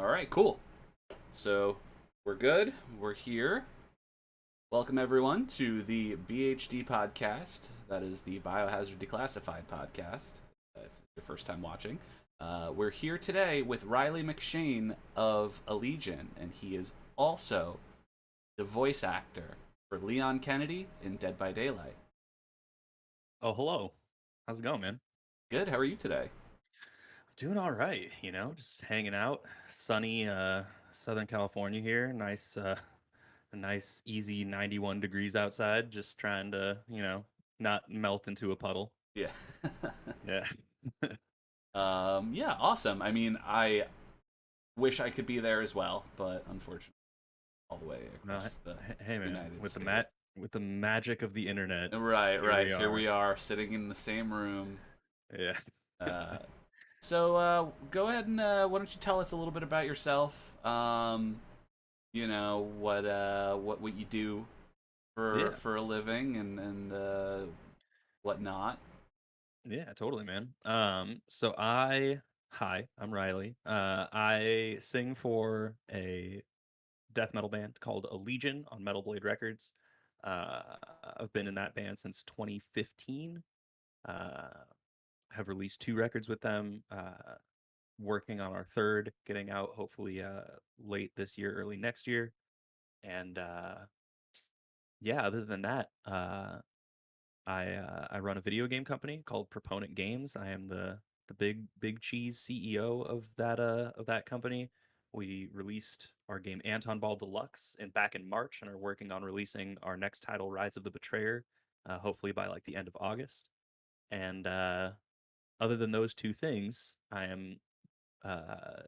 All right, cool. So we're good. We're here. Welcome everyone to the BHD podcast. That is the Biohazard Declassified podcast. If it's your first time watching, we're here today with Riley McShane of Allegaeon, and he is also the voice actor for Leon Kennedy in Dead by Daylight. Oh, hello. How's it going, man? Good. How are you today? Doing all right, just hanging out. Sunny Southern California here. Nice a nice easy 91 degrees outside, just trying to, not melt into a puddle. Yeah. Yeah. Yeah. Awesome. I mean, I wish I could be there as well, but unfortunately, all the way No, across the hey man, United with the States. with the magic of the internet, Right, here right. we Here are. we are, sitting in the same room. Yeah. Uh, Go ahead and why don't you tell us a little bit about yourself? What you do Yeah. for a living and whatnot. Yeah, totally, man. So hi, I'm Riley. I sing for a death metal band called Allegion on Metal Blade Records. Uh, I've been in that band since 2015. Uh, have released two records with them. Working on our third, getting out hopefully late this year, early next year. And yeah, other than that, I run a video game company called Proponent Games. I am the big cheese CEO of that company. We released our game Anton Ball Deluxe back in March and are working on releasing our next title, Rise of the Betrayer, hopefully by like the end of August. And other than those two things, I am uh,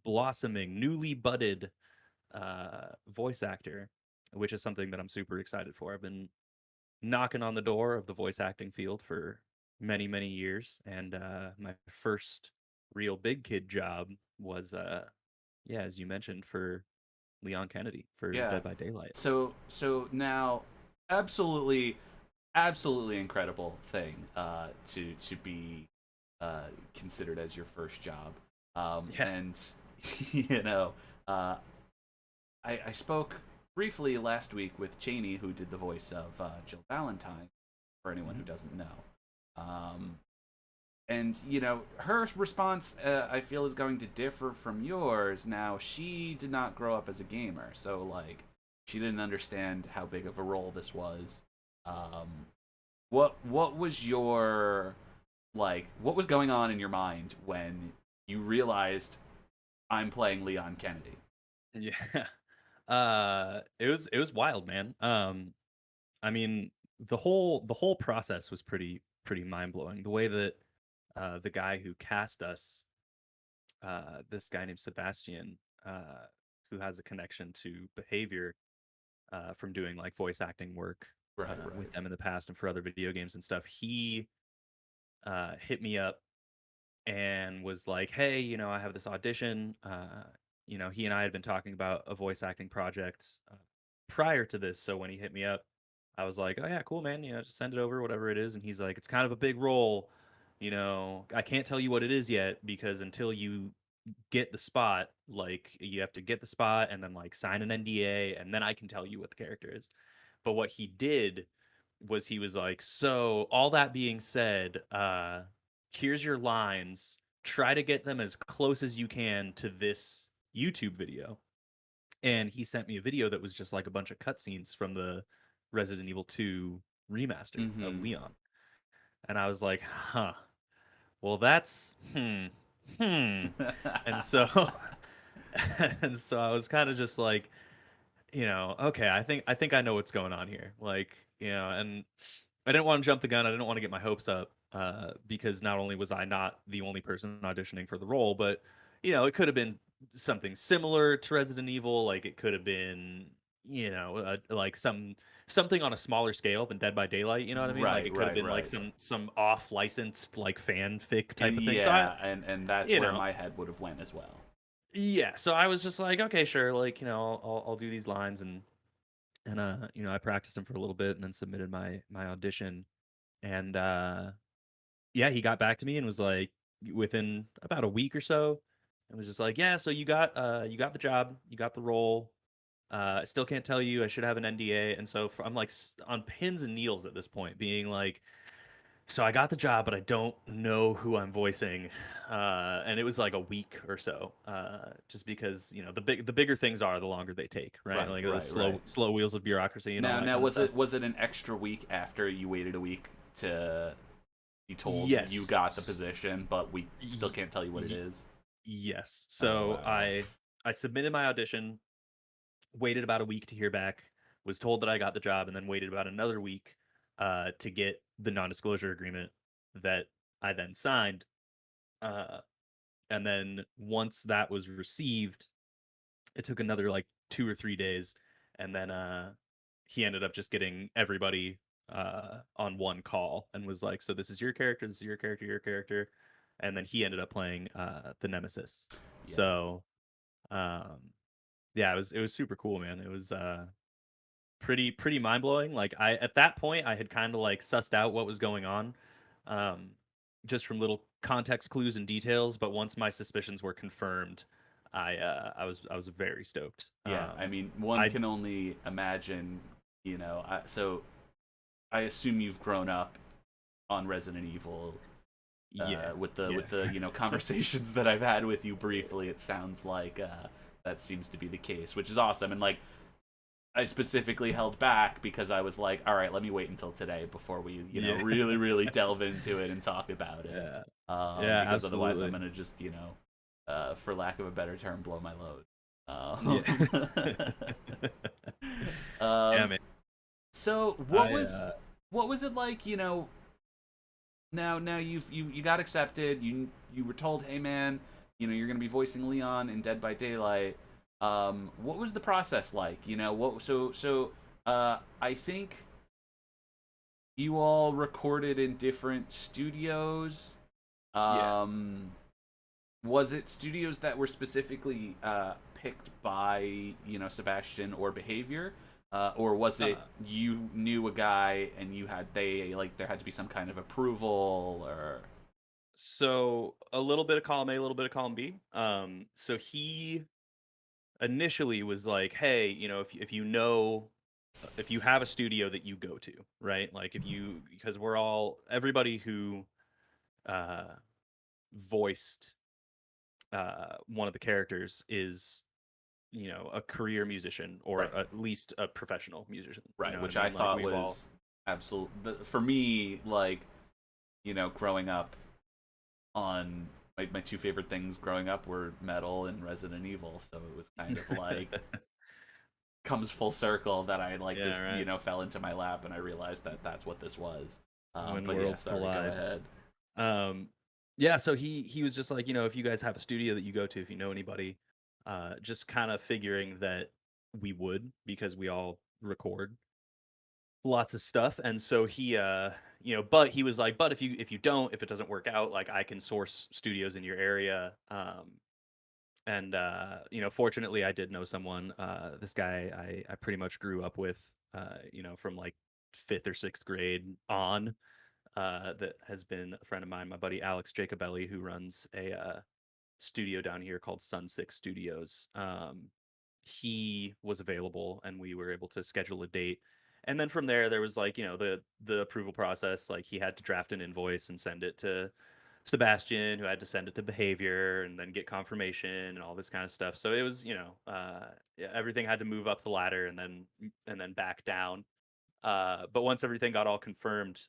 blossoming, newly budded voice actor, which is something that I'm super excited for. I've been knocking on the door of the voice acting field for many years, and my first real big kid job was yeah, as you mentioned, for Leon Kennedy for Yeah. Dead by Daylight. So now, absolutely, absolutely incredible thing to be considered as your first job. Yeah. And you know, uh, I spoke briefly last week with Cheney, who did the voice of Jill Valentine, for anyone who Mhm. doesn't know. Um, and her response, I feel, is going to differ from yours. Now, she did not grow up as a gamer, so like, she didn't understand how big of a role this was. Um, what was your what was going on in your mind when you realized I'm playing Leon Kennedy? Yeah. It was wild, man. I mean, the whole process was pretty mind-blowing. The way that the guy who cast us, this guy named Sebastian, who has a connection to behavior from doing like voice acting work Right, with right. them in the past and for other video games and stuff. He hit me up and was like, "Hey, I have this audition." He and I had been talking about a voice acting project prior to this, so when he hit me up, I was like, "Oh yeah, cool, man. Just send it over, whatever it is." And he's like, "It's kind of a big role. I can't tell you what it is yet because until you get the spot, like you have to get the spot and then like sign an NDA, and then I can tell you what the character is." But what he did was he was like, "So, all that being said, here's your lines. Try to get them as close as you can to this YouTube video." And he sent me a video that was just like a bunch of cutscenes from the Resident Evil 2 remaster of Mm-hmm. Leon. And I was like, "Huh. Well, that's hmm." And so and so I was kind of just like, okay, I think I know what's going on here. Like, and I didn't want to jump the gun. I didn't want to get my hopes up because not only was I not the only person auditioning for the role, but it could have been something similar to Resident Evil. Like it could have been, like something on a smaller scale than Dead by Daylight. You know what I mean? Like Right, it could have right, been like right. some off licensed like fanfic type And of thing. So I, yeah, and that's you where know, my head would have went as well. yeah. So I was just like, okay, sure. Like I'll do these lines and I practiced them for a little bit and then submitted my audition and yeah, he got back to me and was like within about a week or so It was just like, yeah, so you got the job, you got the role. I still can't tell you. I should have an NDA, and so I'm like on pins and needles at this point, being like, so I got the job, but I don't know who I'm voicing, and it was like a week or so, just because the bigger things are, the longer they take, right? Right, Like the right, right. slow wheels of bureaucracy and all that Now kind of was stuff. it an extra week after you waited a week to be told you Yes, got the position, but we still y- can't tell you what it y- is? yes. Oh So wow. I submitted my audition, waited about a week to hear back, was told that I got the job, and then waited about another week to get the non-disclosure agreement that I then signed. Uh, and then once that was received, it took another like 2 or 3 days, and then he ended up just getting everybody on one call and was like, "So this is your character, this is your character," and then he ended up playing the Nemesis. Yeah. So um, yeah, it was super cool, man. It was pretty mind blowing. Like I at that point I had kind of like sussed out what was going on, um, just from little context clues and details. But once my suspicions were confirmed, I was very stoked. Yeah, I mean, one I can only imagine, so I assume you've grown up on Resident Evil yeah with the yeah conversations that I've had with you briefly. It sounds like that seems to be the case, which is awesome. And like, I specifically held back because I was like, all right, let me wait until today before we, yeah really, really delve into it and talk about it. yeah yeah Because otherwise I'm absolutely gonna just, for lack of a better term, blow my load. yeah yeah Um, man. so I what was it like? Now you got accepted. You were told, hey man, you're gonna be voicing Leon in Dead by Daylight. What was the process like? What I think you all recorded in different studios. yeah Um, was it studios that were specifically picked by Sebastian or Behavior, or was it uh, you knew a guy and there had to be some kind of approval or so a little bit of column A, a little bit of column B. So he initially was like, "Hey, if you have a studio that you go to, right? Like if you because we're all everybody who uh voiced one of the characters is, a career musician or right, at least a professional musician. You right, know what I which I mean? Like thought we've all was absolute for me, like growing up on my two favorite things growing up were metal and Resident Evil, so it was kind of like comes full circle that I like this, Yeah, right. fell into my lap and I realized that that's what this was. When But yeah, worlds sorry, go collide. ahead. Um, yeah, so he was just like, if you guys have a studio that you go to, if you know anybody, just kind of figuring that we would because we all record lots of stuff, and so but he was like, but if it doesn't work out, like I can source studios in your area. And fortunately, I did know someone. This guy I pretty much grew up with, from like fifth or sixth grade on. That has been a friend of mine, my buddy Alex Jacobelli, who runs a studio down here called Sun Six Studios. He was available, and we were able to schedule a date. And then from there was like the approval process. Like he had to draft an invoice and send it to Sebastian, who had to send it to Behavior, and then get confirmation and all this kind of stuff. So it was yeah, everything had to move up the ladder and then back down. But once everything got all confirmed,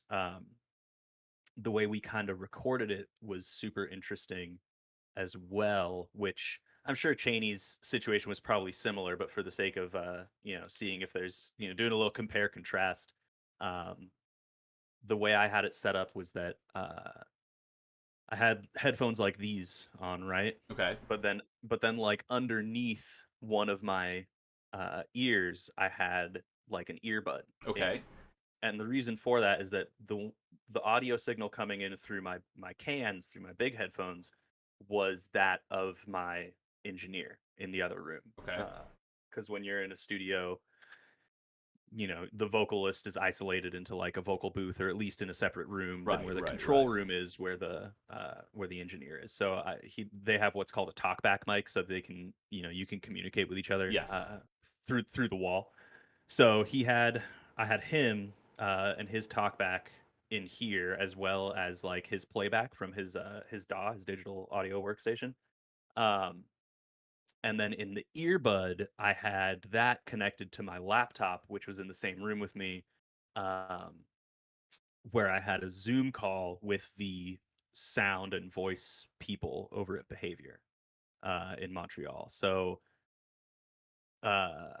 the way we kind of recorded it was super interesting as well, which I'm sure Cheney's situation was probably similar, but for the sake of seeing if there's doing a little compare contrast, um, the way I had it set up was that I had headphones like these on, right? Okay. But then like underneath one of my ears, I had like an earbud in. Okay. And the reason for that is that the audio signal coming in through my cans, through my big headphones, was that of my engineer in the other room. Okay. Because when you're in a studio, the vocalist is isolated into like a vocal booth, or at least in a separate room than Right, where the right, control right. room is, where the engineer is. So they have what's called a talkback mic, so they can you can communicate with each other Yes. through the wall. So I had him and his talkback in here, as well as like his playback from his DAW, his digital audio workstation. Um, and then in the earbud, I had that connected to my laptop, which was in the same room with me, um, where I had a Zoom call with the sound and voice people over at Behavior in Montreal. So uh,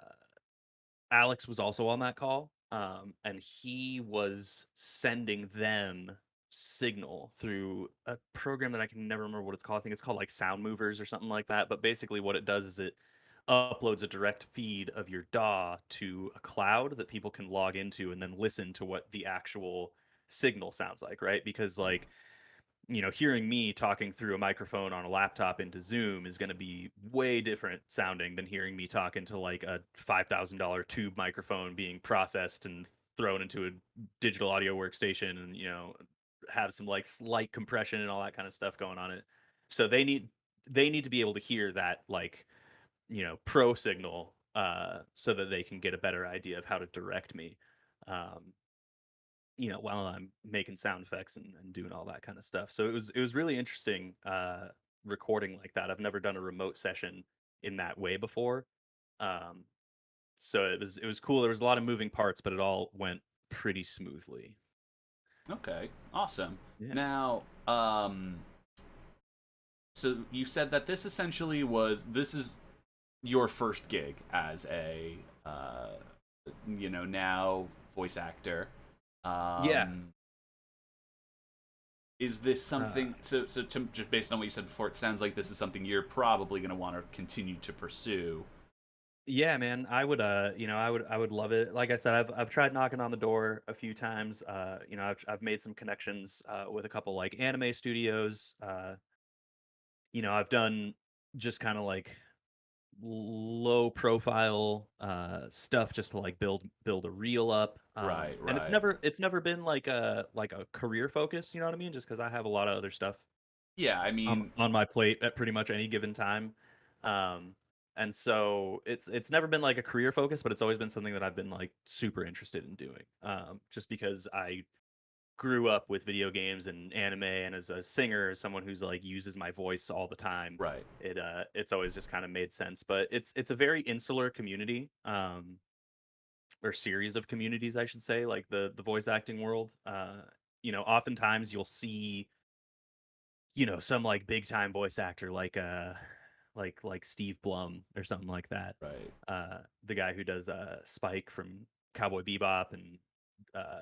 Alex was also on that call, and he was sending them signal through a program that I can never remember what it's called. I think it's called like Sound Movers or something like that. But basically, what it does is it uploads a direct feed of your DAW to a cloud that people can log into and then listen to what the actual signal sounds like, right? Because like hearing me talking through a microphone on a laptop into Zoom is going to be way different sounding than hearing me talk into like a $5,000 tube microphone being processed and thrown into a digital audio workstation, and have some like slight compression and all that kind of stuff going on it. So they need to be able to hear that like pro signal, so that they can get a better idea of how to direct me. Um, while I'm making sound effects and doing all that kind of stuff. So it was really interesting recording like that. I've never done a remote session in that way before. Um, so it was cool. There was a lot of moving parts, but it all went pretty smoothly. Okay. Awesome. Yeah. Now, so you said that this is your first gig as a now voice actor. Yeah. Um, is this Uh, something? Just based on what you said before, it sounds like this is something you're probably going to want to continue to pursue. yeah, man. I would love it. Like I said, I've tried knocking on the door a few times. I've made some connections with a couple like anime studios. I've done just kind of like low profile stuff just to like build a reel up, Right, and it's right. never been like a career focus, you know what I mean, just because I have a lot of other stuff Yeah, I mean, on my plate at pretty much any given time. um and so it's never been like a career focus, but it's always been something that I've been like super interested in doing, just because I grew up with video games and anime, and as a singer, as someone who's like uses my voice all the time, right. it's always just kind of made sense. But it's a very insular community, or series of communities, I should say, like the voice acting world. Oftentimes you'll see some like big time voice actor like Steve Blum or something like that, Right. the guy who does Spike from Cowboy Bebop, and uh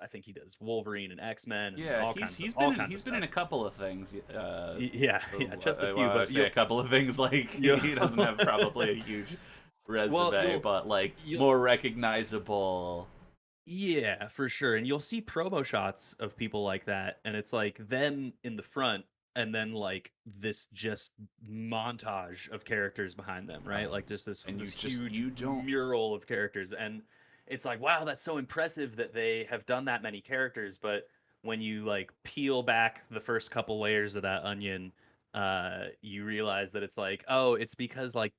I think he does Wolverine and X-Men and Yeah, all he's kinds of he's all been in kinds of he's been in stuff. a couple of things. Yeah, yeah, just a few, I but say a couple of things like you he doesn't have probably a huge well, resume, but like you'll more recognizable. yeah, for sure. And you'll see promo shots of people like that, and it's like them in the front, and then like this just montage of characters behind them, right? Right. Like just this And this huge you don't mural of characters, and it's like, wow, that's so impressive that they have done that many characters. But when you like peel back the first couple layers of that onion, you realize that it's like, oh, it's because like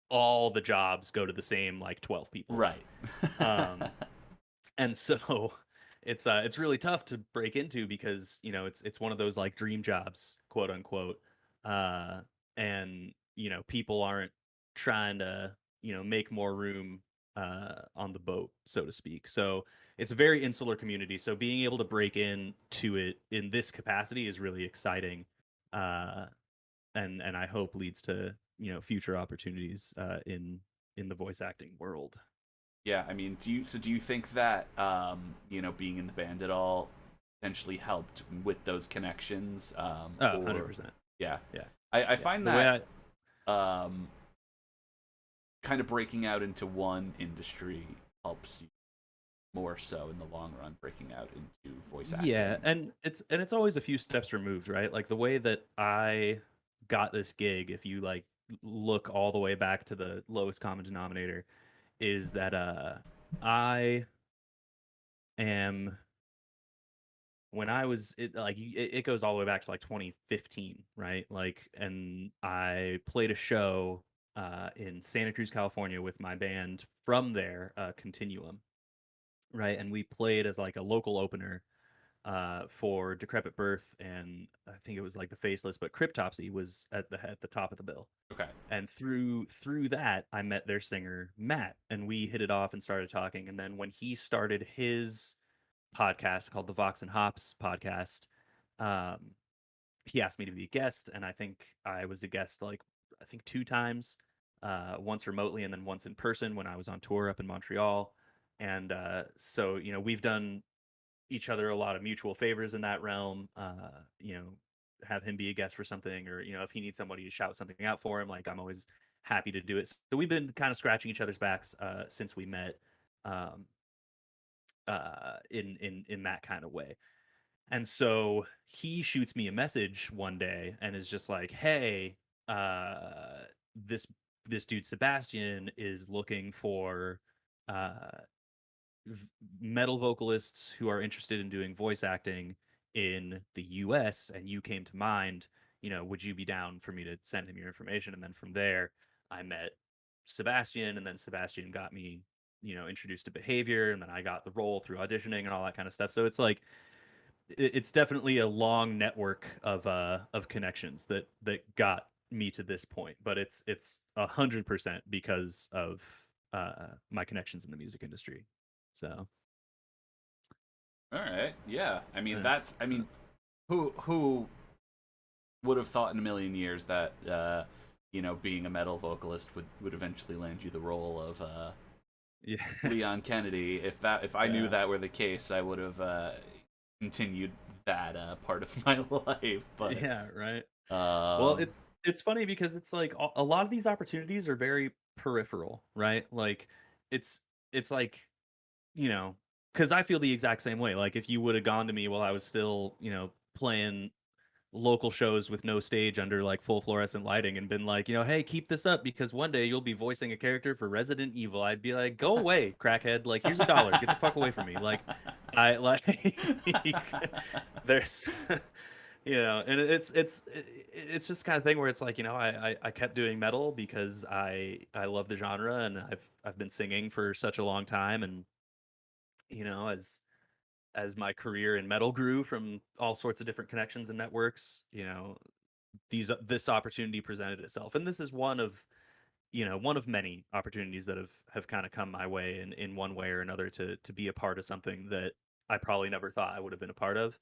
all the jobs go to the same like 12 people. right. Um, and so it's really tough to break into, because it's one of those like dream jobs, quote unquote. uh and people aren't trying to make more room on the boat, so to speak. So it's a very insular community, so being able to break in to it in this capacity is really exciting, uh and I hope leads to future opportunities in the voice acting world. Yeah, I mean, do you think that being in the band at all potentially helped with those connections? Oh, Or 100%. yeah, Yeah. I Yeah, find the way that I um, kind of breaking out into one industry helps you more so in the long run, breaking out into voice yeah, acting. and it's always a few steps removed, right? Like the way that I got this gig, if you like look all the way back to the lowest common denominator, is that I am when I was it goes all the way back to like 2015, right? Like, and I played a show in Santa Cruz, California, with my band from there, Continuum, right? And we played as like a local opener for Decrepit Birth, and I think it was like the Faceless, but Cryptopsy was at the top of the bill. Okay. And through that, I met their singer Matt, and we hit it off and started talking. And then when he started his podcast called the Vox and Hops podcast, um, he asked me to be a guest, and I think I was a guest like I think two times, once remotely and then once in person when I was on tour up in Montreal. And so we've done each other a lot of mutual favors in that realm. Have him be a guest for something, or if he needs somebody to shout something out for him, like I'm always happy to do it. So we've been kind of scratching each other's backs since we met, um, in that kind of way. And so he shoots me a message one day and is just like, "Hey, this dude Sebastian is looking for uh, metal vocalists who are interested in doing voice acting in the US, and you came to mind. Would you be down for me to send him your information?" And then from there, I met Sebastian, and then Sebastian got me, introduced to behavior, and then I got the role through auditioning and all that kind of stuff. So it's like it's definitely a long network of connections that got me to this point, but it's 100% because of my connections in the music industry. So All right. Yeah. I mean, uh, that's. I mean, who would have thought in a million years that being a metal vocalist would eventually land you the role of yeah. Leon Kennedy. If I knew Yeah. that were the case, I would have continued that part of my life. But Yeah, right. Well, um, it's funny because it's like a lot of these opportunities are very peripheral, right? Like it's it's like, you know, because I feel the exact same way. Like if you would have gone to me while I was still, playing local shows with no stage under like full fluorescent lighting and been like, hey, keep this up because one day you'll be voicing a character for Resident Evil, I'd be like, go away, crackhead. Like, here's $1. Get the fuck away from me. Like, I like there's and it's just kind of thing where it's like, I kept doing metal because I love the genre, and I've been singing for such a long time. And as my career in metal grew from all sorts of different connections and networks, this opportunity presented itself, and this is one of many opportunities that have kind of come my way in one way or another to be a part of something that I probably never thought I would have been a part of,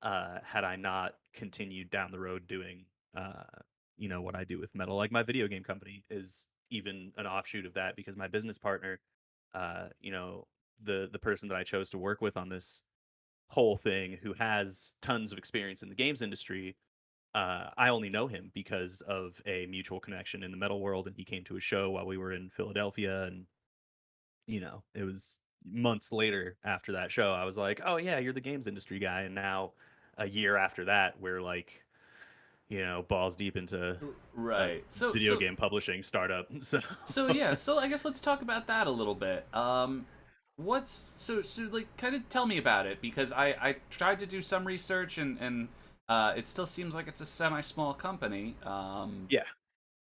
had I not continued down the road doing what I do with metal. Like my video game company is even an offshoot of that, because my business partner, uh, you know, the person that I chose to work with on this whole thing, who has tons of experience in the games industry, I only know him because of a mutual connection in the metal world, and he came to a show while we were in Philadelphia, and it was months later after that show, I was like, "Oh yeah, you're the games industry guy," and now a year after that, we're like, balls deep into a right. So video so game publishing startup. So So yeah, so I guess let's talk about that a little bit. What's so like kind of tell me about it, because I tried to do some research, and it still seems like it's a semi small company. yeah,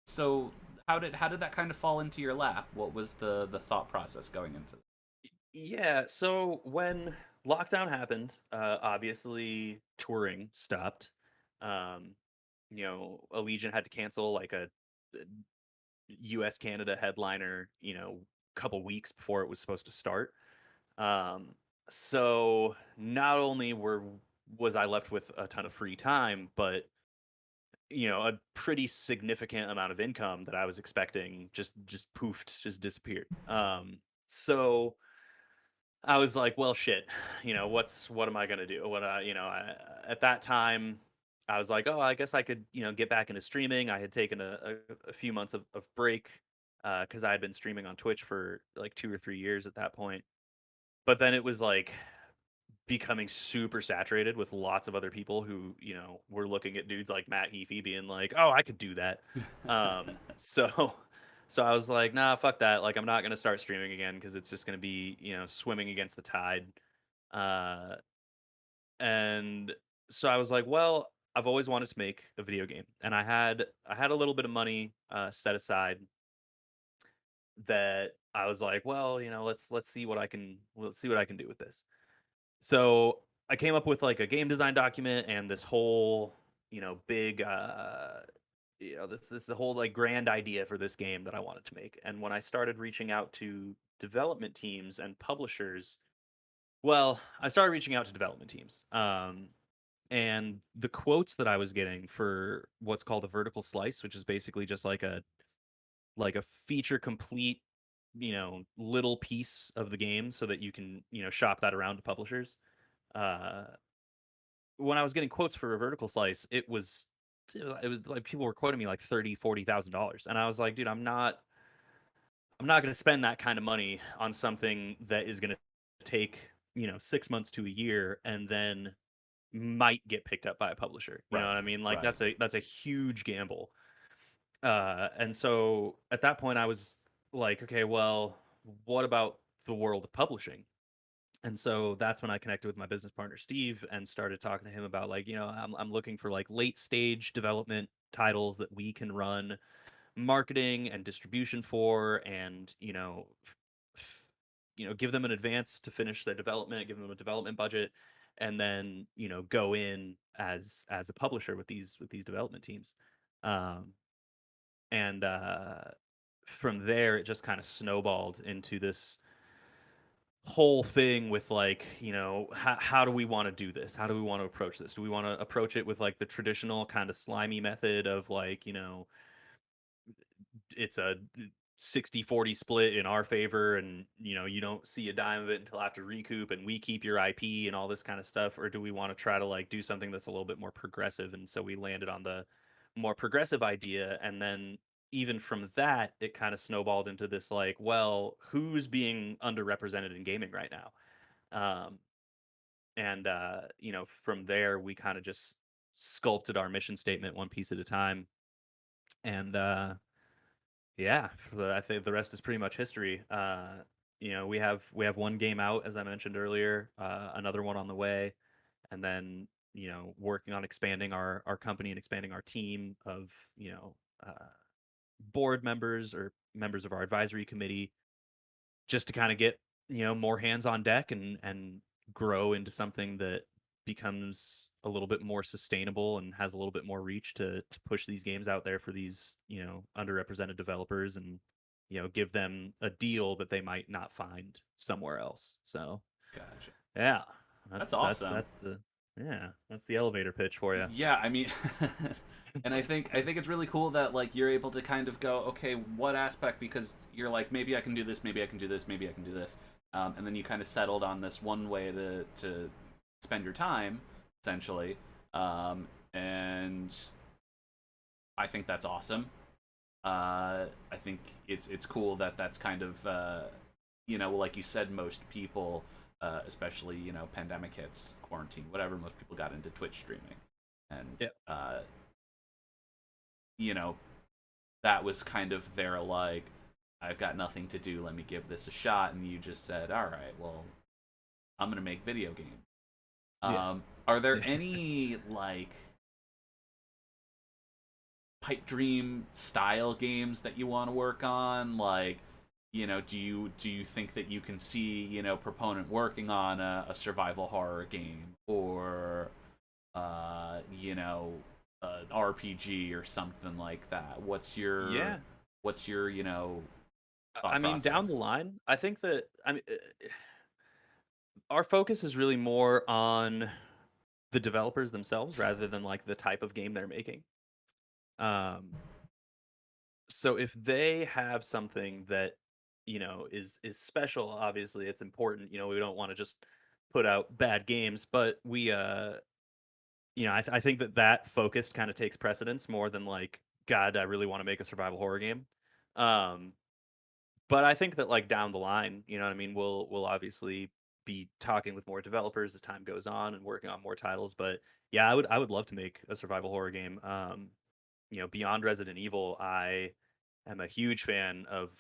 So how did that kind of fall into your lap? What was the thought process going into yeah. So when lockdown happened, obviously touring stopped. Um, Allegiant had to cancel like a US Canada headliner, couple weeks before it was supposed to start. Um, so not only was I left with a ton of free time, but a pretty significant amount of income that I was expecting just poofed, just disappeared. So I was like, well, shit, what am I gonna do? At that time, I was like, oh, I guess I could, get back into streaming. I had taken a few months of break, because I had been streaming on Twitch for like 2 or 3 years at that point. But then it was like becoming super saturated with lots of other people who, were looking at dudes like Matt Heafy being like, oh, I could do that. it? So So I was like, nah, fuck that. Like, I'm not gonna start streaming again because it's just gonna be, swimming against the tide. Uh, and so I was like, well, I've always wanted to make a video game, and I had a little bit of money set aside that I was like, well, let's see what I can do with this. So I came up with like a game design document and this whole, big this whole like grand idea for this game that I wanted to make. And when I started reaching out to development teams and publishers, well, I started reaching out to development teams. And the quotes that I was getting for what's called a vertical slice, which is basically just like a feature complete, little piece of the game so that you can, shop that around to publishers. Uh, when I was getting quotes for a vertical slice, it was like people were quoting me like 30, $40,000, and I was like, dude, I'm not going to spend that kind of money on something that is going to take 6 months to a year and then might get picked up by a publisher. You know Right. what I mean? Like Right. that's a huge gamble. And so at that point, I was like, okay, well, what about the world of publishing? And so that's when I connected with my business partner Steve and started talking to him about like, I'm looking for like late stage development titles that we can run marketing and distribution for, and give them an advance to finish their development, give them a development budget, and then go in as a publisher with these development teams. Um, and From there, it just kind of snowballed into this whole thing with like, how do we want to do this? How do we want to approach this? Do we want to approach it with like the traditional kind of slimy method of like, it's a 60-40 split in our favor, and you don't see a dime of it until after recoup, and we keep your IP and all this kind of stuff? Or do we want to try to like do something that's a little bit more progressive? And so we landed on the more progressive idea, and then even from that it kind of snowballed into this like, well, who's being underrepresented in gaming right now? And from there we kind of just sculpted our mission statement one piece at a time. And Yeah, I think the rest is pretty much history. We have one game out, as I mentioned earlier, another one on the way, and then working on expanding our company and expanding our team of uh, board members or members of our advisory committee, just to kind of get more hands on deck and grow into something that becomes a little bit more sustainable and has a little bit more reach to push these games out there for these underrepresented developers, and give them a deal that they might not find somewhere else. So Gotcha. yeah, That's that's that's awesome. that's the yeah, that's the elevator pitch for you. Yeah, I mean, and I think it's really cool that like you're able to kind of go, okay, what aspect? Because you're like, maybe I can do this, maybe I can do this, maybe I can do this, and then you kind of settled on this one way to spend your time, essentially, and I think that's awesome. I think it's cool that that's kind of like you said, most people, especially pandemic hits, quarantine, whatever, most people got into Twitch streaming, and Yeah. you know that was kind of their like, I've got nothing to do, let me give this a shot, and you just said, all right, well, I'm gonna make video games. Yeah. Are there Yeah. any like pipe dream style games that you want to work on? Like, do you think that you can see Proponent working on a survival horror game, or an RPG or something like that? Yeah. What's your I thought mean, down the process? line, I think that our focus is really more on the developers themselves rather than like the type of game they're making. Um, so if they have something that is special, obviously it's important. We don't want to just put out bad games, but I think that focus kind of takes precedence more than like, God, I really want to make a survival horror game. Um, But I think that, like, down the line, you know what I mean, we'll obviously be talking with more developers as time goes on and working on more titles. But yeah, I would love to make a survival horror game. Beyond Resident Evil, I am a huge fan of,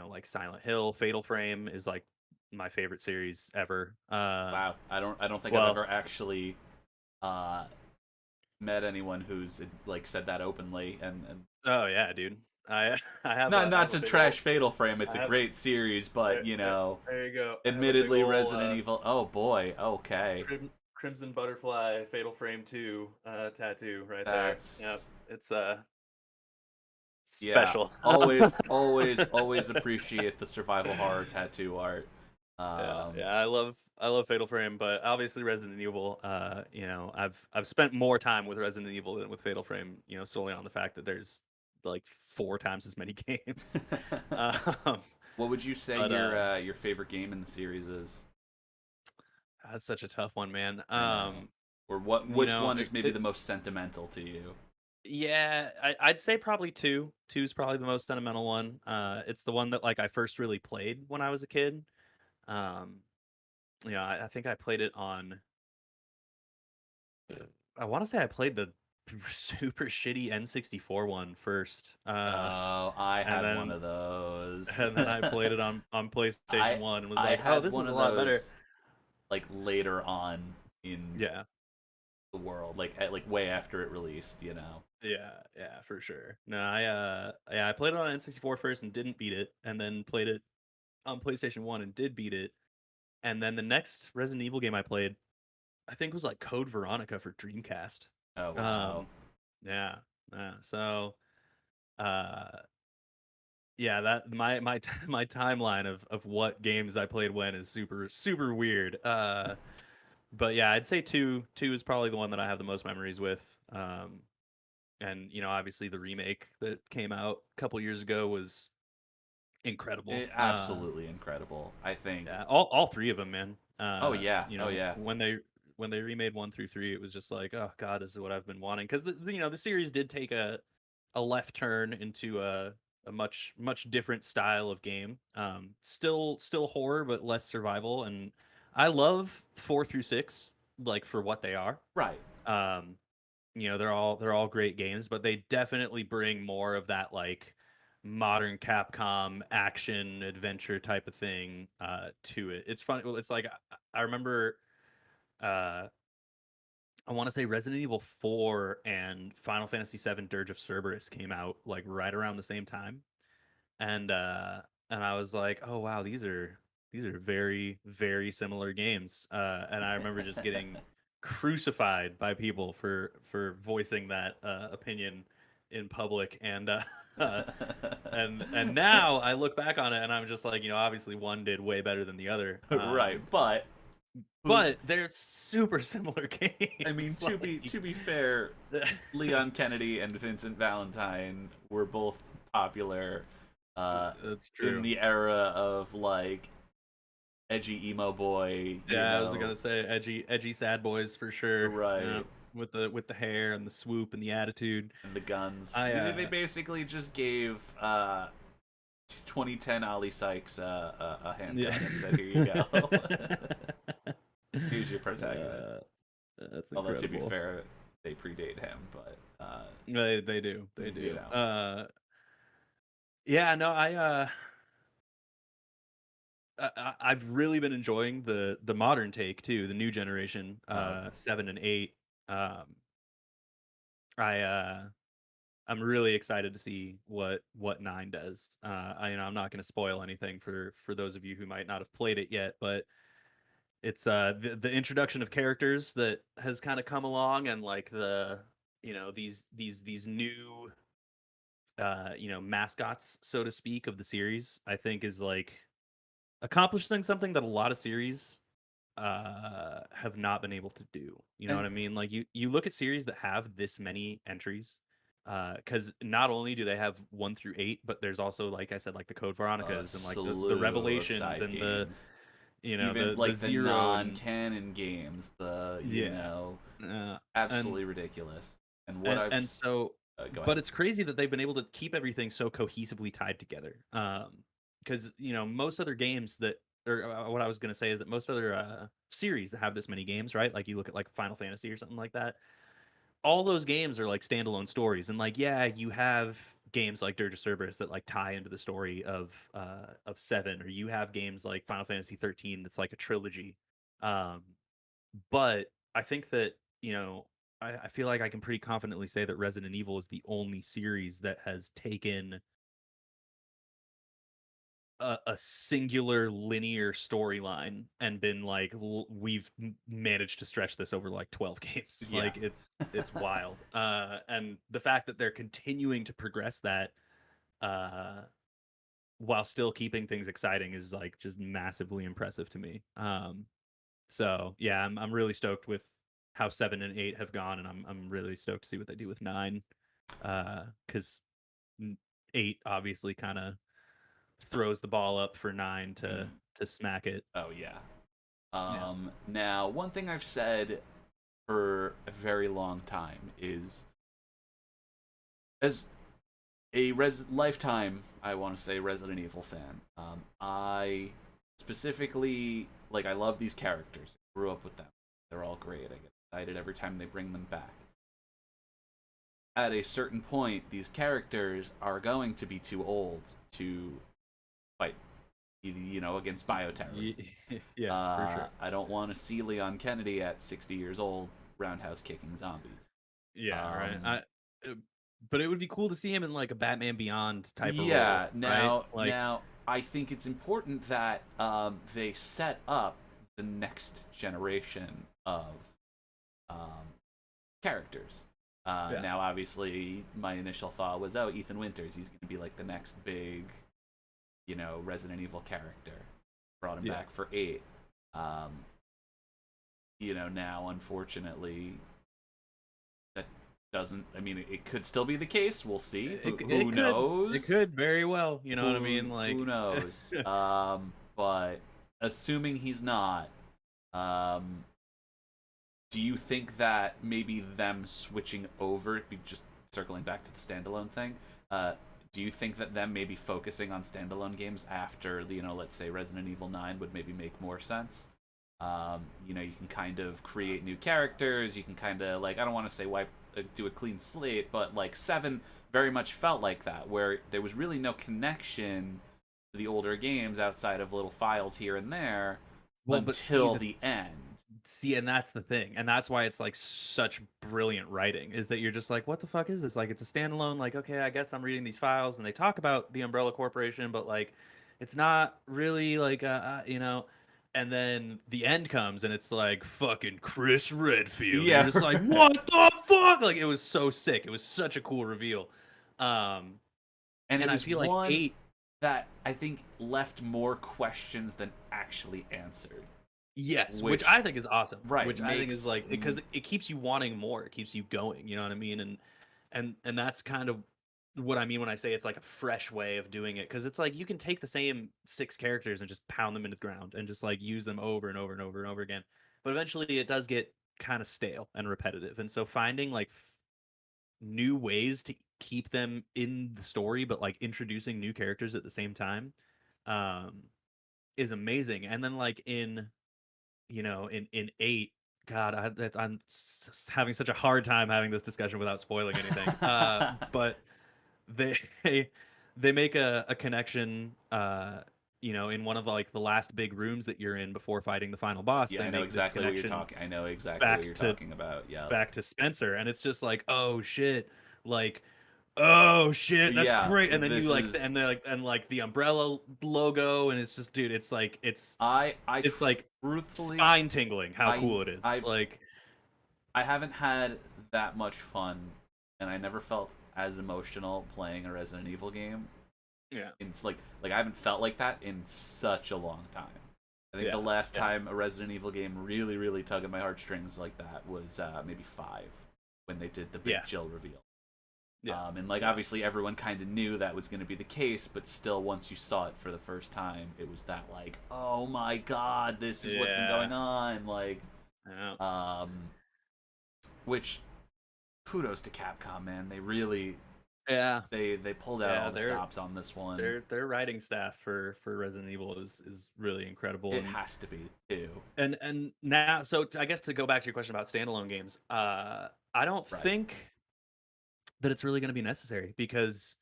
like Silent Hill. Fatal Frame is like my favorite series ever. Wow, I don't think I've Well, ever actually uh, met anyone who's like said that openly, and oh yeah, dude. I not I not have a to big old trash Fatal Frame. It's I a have great series, but there you go. I have a big admittedly, old Resident Evil. Oh boy, okay, Crimson Butterfly Fatal Frame 2 tattoo right there. Yep. that's It's yeah. special. Always appreciate the survival horror tattoo art. Yeah, Um, yeah, I love Fatal Frame, but obviously Resident Evil. I've spent more time with Resident Evil than with Fatal Frame. Solely on the fact that there's like 4 times as many games. um, what would you say but your favorite game in the series is? that's such a tough one, man. I know. Or what? Which one is maybe the It's most sentimental to you? yeah, I'd say probably two. Two is probably the most sentimental one. It's the one that like I first really played when I was a kid. Um, I think I played it on I want to say I played the super shitty N64 one first, Oh, I and had one then of those. I played it on PlayStation I 1 and was I like, "Oh, had this is one a of lot better." those like later on in Yeah, the world, like way after it released. yeah, for sure. No, I played it on N64 first and didn't beat it, and then played it on PlayStation 1 and did beat it, and then the next Resident Evil game I played, I think was like Code Veronica for Dreamcast. Oh wow. Um, yeah, yeah. So, uh, yeah, that my timeline of what games I played when is super weird. But yeah, I'd say two is probably the one that I have the most memories with. And obviously the remake that came out a couple years ago was incredible. Absolutely incredible. I think. Yeah, all three of them, man. Oh yeah. Oh yeah. When they remade 1 through 3, it was just like, oh god, this is what I've been wanting. Because the series did take a left turn into a much different style of game. Still horror, but less survival. And I love 4 through 6, like for what they are. Right. Um, they're all great games, but they definitely bring more of that like modern Capcom action adventure type of thing to it. It's fun. Well, it's like I remember uh, I want to say Resident Evil 4 and Final Fantasy 7 Dirge of Cerberus came out like right around the same time, and I was like, oh wow, these are very very similar games. And I remember just getting crucified by people for voicing that opinion in public, and and now I look back on it and I'm just like, obviously one did way better than the other. Right. But who's But they're super similar I mean, games. to be Like, to be fair, Leon Kennedy and Vincent Valentine were both popular that's in true. the era of like edgy emo boy, Yeah, I was gonna say edgy sad boys for sure. Yeah, right, with the hair and the swoop and the attitude. and the guns. I They basically just gave 2010 Ollie Sykes a handgun Yeah. and said, "Here you go. Here's your protagonist." uh, that's Although to be incredible. fair, they predate him, but They do. They you do. know, Yeah, no, I've really been enjoying the modern take too, the new generation, uh, 7 and 8. Um, I I'm really excited to see what 9 does. I'm not going to spoil anything for those of you who might not have played it yet, but it's the introduction of characters that has kind of come along, and like these new mascots, so to speak, of the series. I think is like accomplishing something that a lot of series have not been able to do. You know and what I mean? Like you look at series that have this many entries, because not only do they have 1 through 8, but there's also, like I said, like the Code a Veronicas and like the slew of Revelations side and the games. Even the like the Zero and non-canon games, yeah, and absolutely ridiculous. And what I've so, go but ahead. it's crazy that they've been able to keep everything so cohesively tied together. Because most other games that, or what I was gonna say is that most other series that have this many games, right? Like you look at like Final Fantasy or something like that. All those games are like standalone stories, and like yeah, you have games like Dirge of Cerberus that like tie into the story of 7, or you have games like Final Fantasy 13 that's like a trilogy. Um, but I think that, I feel like I can pretty confidently say that Resident Evil is the only series that has taken a singular linear storyline and been like, we've managed to stretch this over like 12 games. Yeah. Like it's wild. And the fact that they're continuing to progress that uh while still keeping things exciting is like just massively impressive to me. So yeah, I'm really stoked with how 7 and 8 have gone, and I'm really stoked to see what they do with 9. Because 8 obviously kind of throws the ball up for 9 to smack it. Oh yeah. Yeah. Now, one thing I've said for a very long time is, as a lifetime, I want to say, Resident Evil fan, I specifically, like, I love these characters. I grew up with them. They're all great. I get excited every time they bring them back. At a certain point, these characters are going to be too old to fight, against bioterrorism. Yeah, for sure. I don't want to see Leon Kennedy at 60 years old roundhouse kicking zombies. Yeah, right. Um, But it would be cool to see him in like a Batman Beyond type of yeah. role, right? Now, Like, I think it's important that they set up the next generation of um, characters. yeah, Now, obviously, my initial thought was, oh, Ethan Winters. He's going to be like the next big, Resident Evil character. Brought him yeah. back for 8. Um, now, unfortunately, that doesn't. I mean, it could still be the case. We'll see. Who knows? It could very well. You know what I mean? Like, Who knows? But assuming he's not, um, do you think that maybe them switching over, just circling back to the standalone thing, do you think that them maybe focusing on standalone games after, let's say Resident Evil 9 would maybe make more sense? You can kind of create new characters. You can kind of, like, I don't want to say do a clean slate, but like 7 very much felt like that, where there was really no connection to the older games outside of little files here and there well, but until the end. and that's the thing, and that's why it's like such brilliant writing, is that you're just like, what the fuck is this? Like, it's a standalone, like, okay, I guess I'm reading these files and they talk about the Umbrella Corporation, but like it's not really like and then the end comes and it's like fucking Chris Redfield, and you're Yeah, just like, what the fuck? Like, it was so sick. It was such a cool reveal. um and it and I was feel like one 8. that I think left more questions than actually answered. Yes, which Which, I think is awesome. right, Which I think is makes like, because it keeps you wanting more. It keeps you going. You know what I mean? And that's kind of what I mean when I say it's like a fresh way of doing it. Because it's like you can take the same 6 characters and just pound them into the ground and just like use them over and over and over and over again. But eventually, it does get kind of stale and repetitive. And so finding like new ways to keep them in the story, but like introducing new characters at the same time, um, is amazing. And then like in 8, god, I'm having such a hard time having this discussion without spoiling anything. But they they make a connection, in one of like the last big rooms that you're in before fighting the final boss. yeah, They I know make this exactly what you're connection talking. I know exactly what back you're to talking about. Yeah, Spencer, and it's just like, oh shit, like, oh shit, that's yeah. great. And then you This like, is and like the umbrella logo, and it's just, dude, it's like, I it's like truthfully, spine tingling how I cool it is. I Like, I haven't had that much fun, and I never felt as emotional playing a Resident Evil game. yeah, It's like I haven't felt like that in such a long time. I think the yeah, last yeah, time a Resident Evil game really, really tugged at my heartstrings like that was maybe 5, when they did the big yeah, Jill reveal. yeah, And like yeah, obviously everyone kind of knew that was going to be the case, but still, once you saw it for the first time, it was that like, oh my god, this is what's been yeah, going on. Like, yeah, um, which kudos to Capcom, man. They really yeah, they pulled out yeah. all the stops on this one. Their writing staff for Resident Evil is really incredible. It has to be too. And now, so I guess to go back to your question about standalone games, I don't Right. think that it's really going to be necessary, because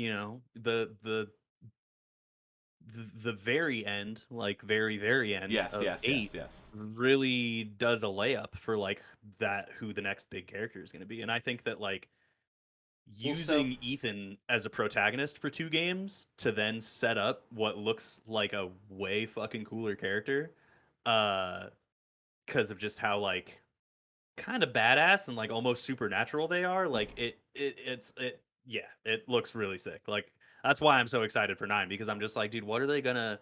you know, the very end, like very end Yes, of yes, yes, 8 yes. really does a layup for like that who the next big character is going to be. And I think that like Well, so using Ethan as a protagonist for 2 games to then set up what looks like a way fucking cooler character, uh because of just how like kind of badass and like almost supernatural they are. Like it yeah, it looks really sick. Like that's why I'm so excited for 9, because I'm just like, dude, what are they gonna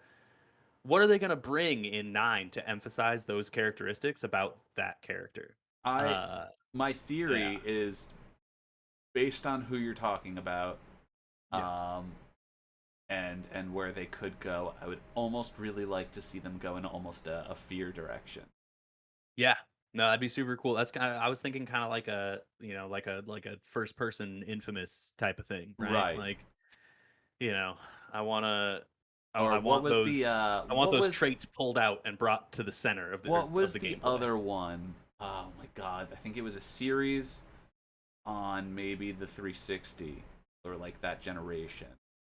bring in 9 to emphasize those characteristics about that character? I Uh my yeah. theory is based on who you're talking about, Yes. um, and where they could go. I would almost really like to see them go in almost a fear direction. Yeah. No, that'd be super cool. That's kind of, I was thinking kind of like a, you know, like a first person Infamous type of thing, right? Right. Like, you know, I want to Or I want those traits pulled out and brought to the center what of was the the gameplay. other one? Oh my god, I think it was a series on maybe the 360 or like that generation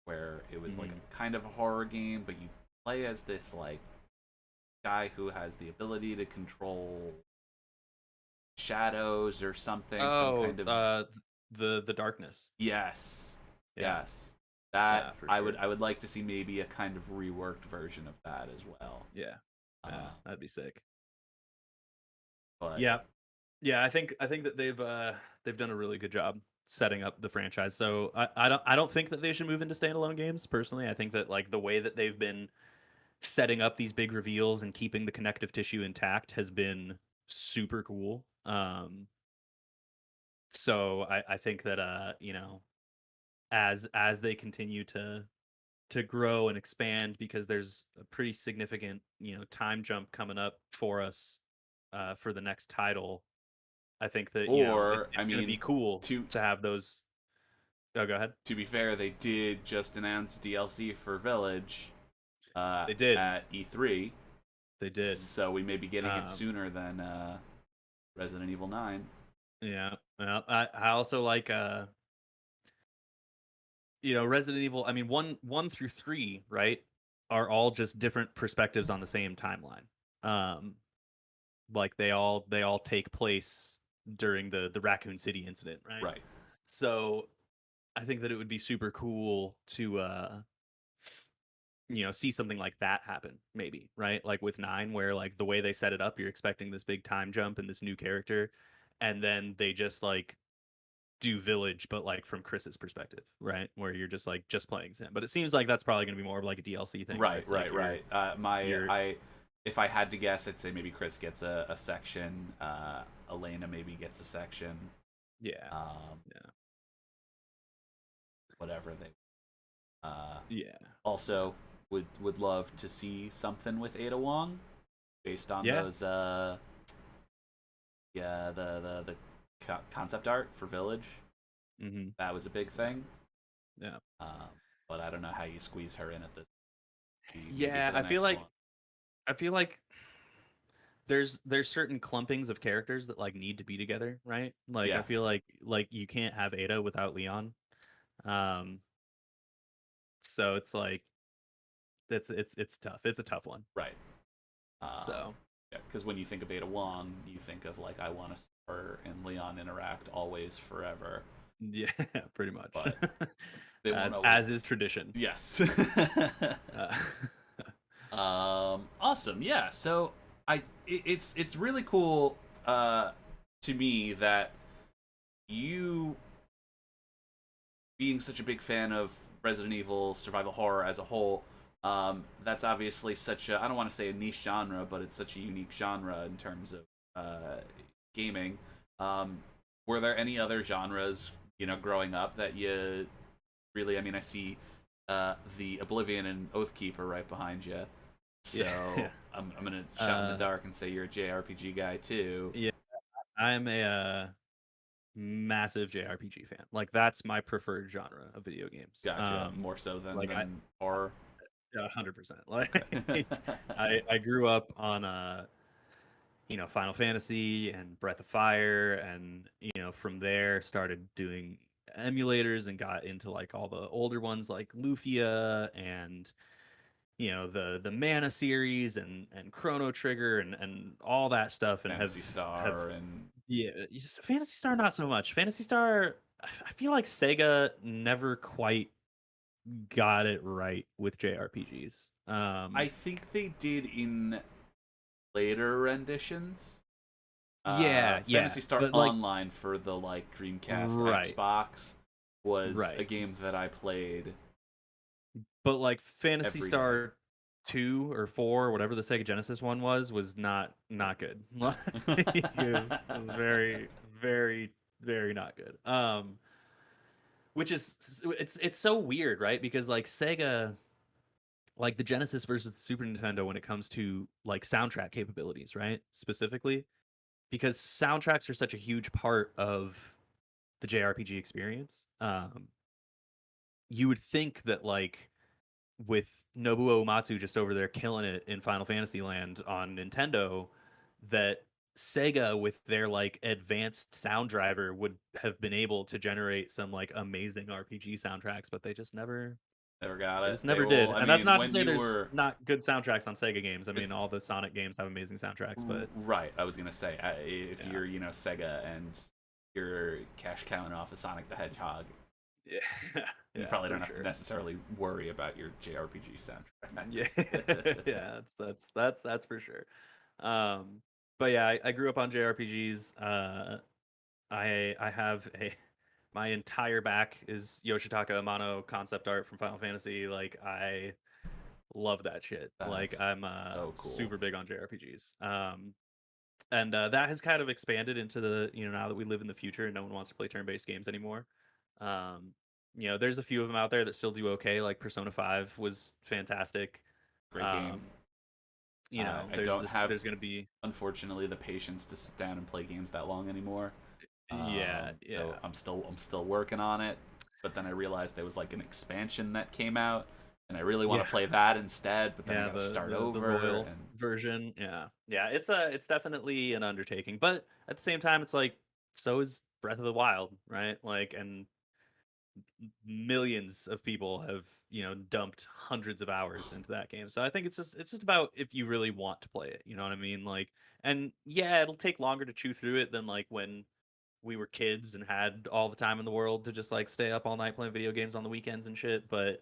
where it was like Mhm. a kind of a horror game, but you play as this like guy who has the ability to control shadows or something, some Oh, kind of the darkness. yes, Yeah. yes. That Yeah, for sure. I would like to see maybe a kind of reworked version of that as well. Yeah. Yeah, Uh, that'd be sick. but Yeah. Yeah, I think that they've done a really good job setting up the franchise. So I don't think that they should move into standalone games personally. I think that like the way that they've been setting up these big reveals and keeping the connective tissue intact has been super cool. So I think that you know, as they continue to grow and expand, because there's a pretty significant, you know, time jump coming up for us for the next title. I think that, you know, or I it's going to mean be cool to to have those. Oh, go ahead. to be fair, they did just announce DLC for Village They did. at E3, They did. so we may be getting it Um, sooner than Resident Evil 9. yeah. Well, I also like you know, Resident Evil. I mean, 1 through 3, right, are all just different perspectives on the same timeline. Um, like they all take place during the Raccoon City incident, right? Right. So I think that it would be super cool to you know, see something like that happen, maybe, right? Like with 9, where like the way they set it up, you're expecting this big time jump and this new character, and then they just like do Village, but like from Chris's perspective, right? Where you're just like just playing Sam. But it seems like that's probably going to be more of like a DLC thing, where Right, it's like right, right. My you're I if I had to guess, I'd say maybe Chris gets a section. Elena maybe gets a section. yeah, Um, yeah, whatever they. Uh, yeah, Also, would love to see something with Ada Wong based on yeah. those. Yeah, the concept art for Village. Hmm. That was a big thing. Yeah, Um, but I don't know how you squeeze her in at this. Maybe yeah. for the next one. I feel like there's certain clumpings of characters that like need to be together, right? Like I Yeah, feel like you can't have Ada without Leon. Um, so it's like it's tough. It's a tough one. right. Um, So yeah, because when you think of Ada Wong, you think of like I want to see her and Leon interact always, forever. yeah, pretty much. But they won't always. As is tradition. Yes. Uh, Awesome. Yeah. So it's really cool to me that you being such a big fan of Resident Evil survival horror as a whole. That's obviously such a I don't want to say a niche genre, but it's such a unique genre in terms of gaming. Um, were there any other genres, you know, growing up that you really? I mean, I see the Oblivion and Oathkeeper right behind you. yeah, So yeah. I'm gonna shot in the Uh, dark and say you're a JRPG guy too. yeah. I'm a massive JRPG fan. Like that's my preferred genre of video games. Gotcha. More so Like I than horror. 100%. Like Okay. I grew up on you know, Final Fantasy and Breath of Fire, and you know, from there started doing emulators and got into like all the older ones like Lufia and the Mana series and Chrono Trigger and all that stuff, and Fantasy have Star and yeah, just Fantasy Star not so much. Fantasy Star, I feel like Sega never quite got it right with JRPGs. I think they did in later renditions. Yeah, yeah, Fantasy Star but like Online for the like Dreamcast, right, Xbox was a right. game that I played But like Fantasy every day. Star 2 or 4, whatever the Sega Genesis one was not good. Like, it was very very very not good. Which is it's so weird, right? Because like Sega, like the Genesis versus the Super Nintendo when it comes to like soundtrack capabilities, right? Specifically, because soundtracks are such a huge part of the JRPG experience. You would think that like with Nobuo Uematsu just over there killing it in Final Fantasy Land on Nintendo, that Sega with their like advanced sound driver would have been able to generate some like amazing RPG soundtracks, but Never got they it. just They never did. will. I And that's mean, not to when say you there's were not good soundtracks on Sega games. I it's, mean, all the Sonic games have amazing soundtracks, but right, I was gonna say if yeah. you're Sega and you're cash cowing off a Sonic the Hedgehog, Yeah. you Yeah, probably for don't have to sure. necessarily worry about your JRPG Yeah. soundtracks. Yeah, that's for sure. Um but yeah, I grew up on JRPGs. I have a my entire back is Yoshitaka Amano concept art from Final Fantasy. Like I love that shit. Like That's I'm so cool. super big on JRPGs. And that has kind of expanded into the now that we live in the future and no one wants to play turn-based games anymore. Um, there's a few of them out there that still do okay. Like Persona 5 was fantastic. Great game. Um, I don't have, there's gonna be unfortunately, the patience to sit down and play games that long anymore. yeah, So yeah. I'm still working on it. But then I realized there was like an expansion that came out, and I really want Yeah, to play that instead. But then I yeah, got to start the over, Royal and version. Yeah. Yeah, it's definitely an undertaking, but at the same time it's like so is Breath of the Wild, right? Like and millions of people have dumped hundreds of hours into that game, so I think it's just about if you really want to play it, you know what I mean? Like, and yeah, it'll take longer to chew through it than like when we were kids and had all the time in the world to just like stay up all night playing video games on the weekends and shit, but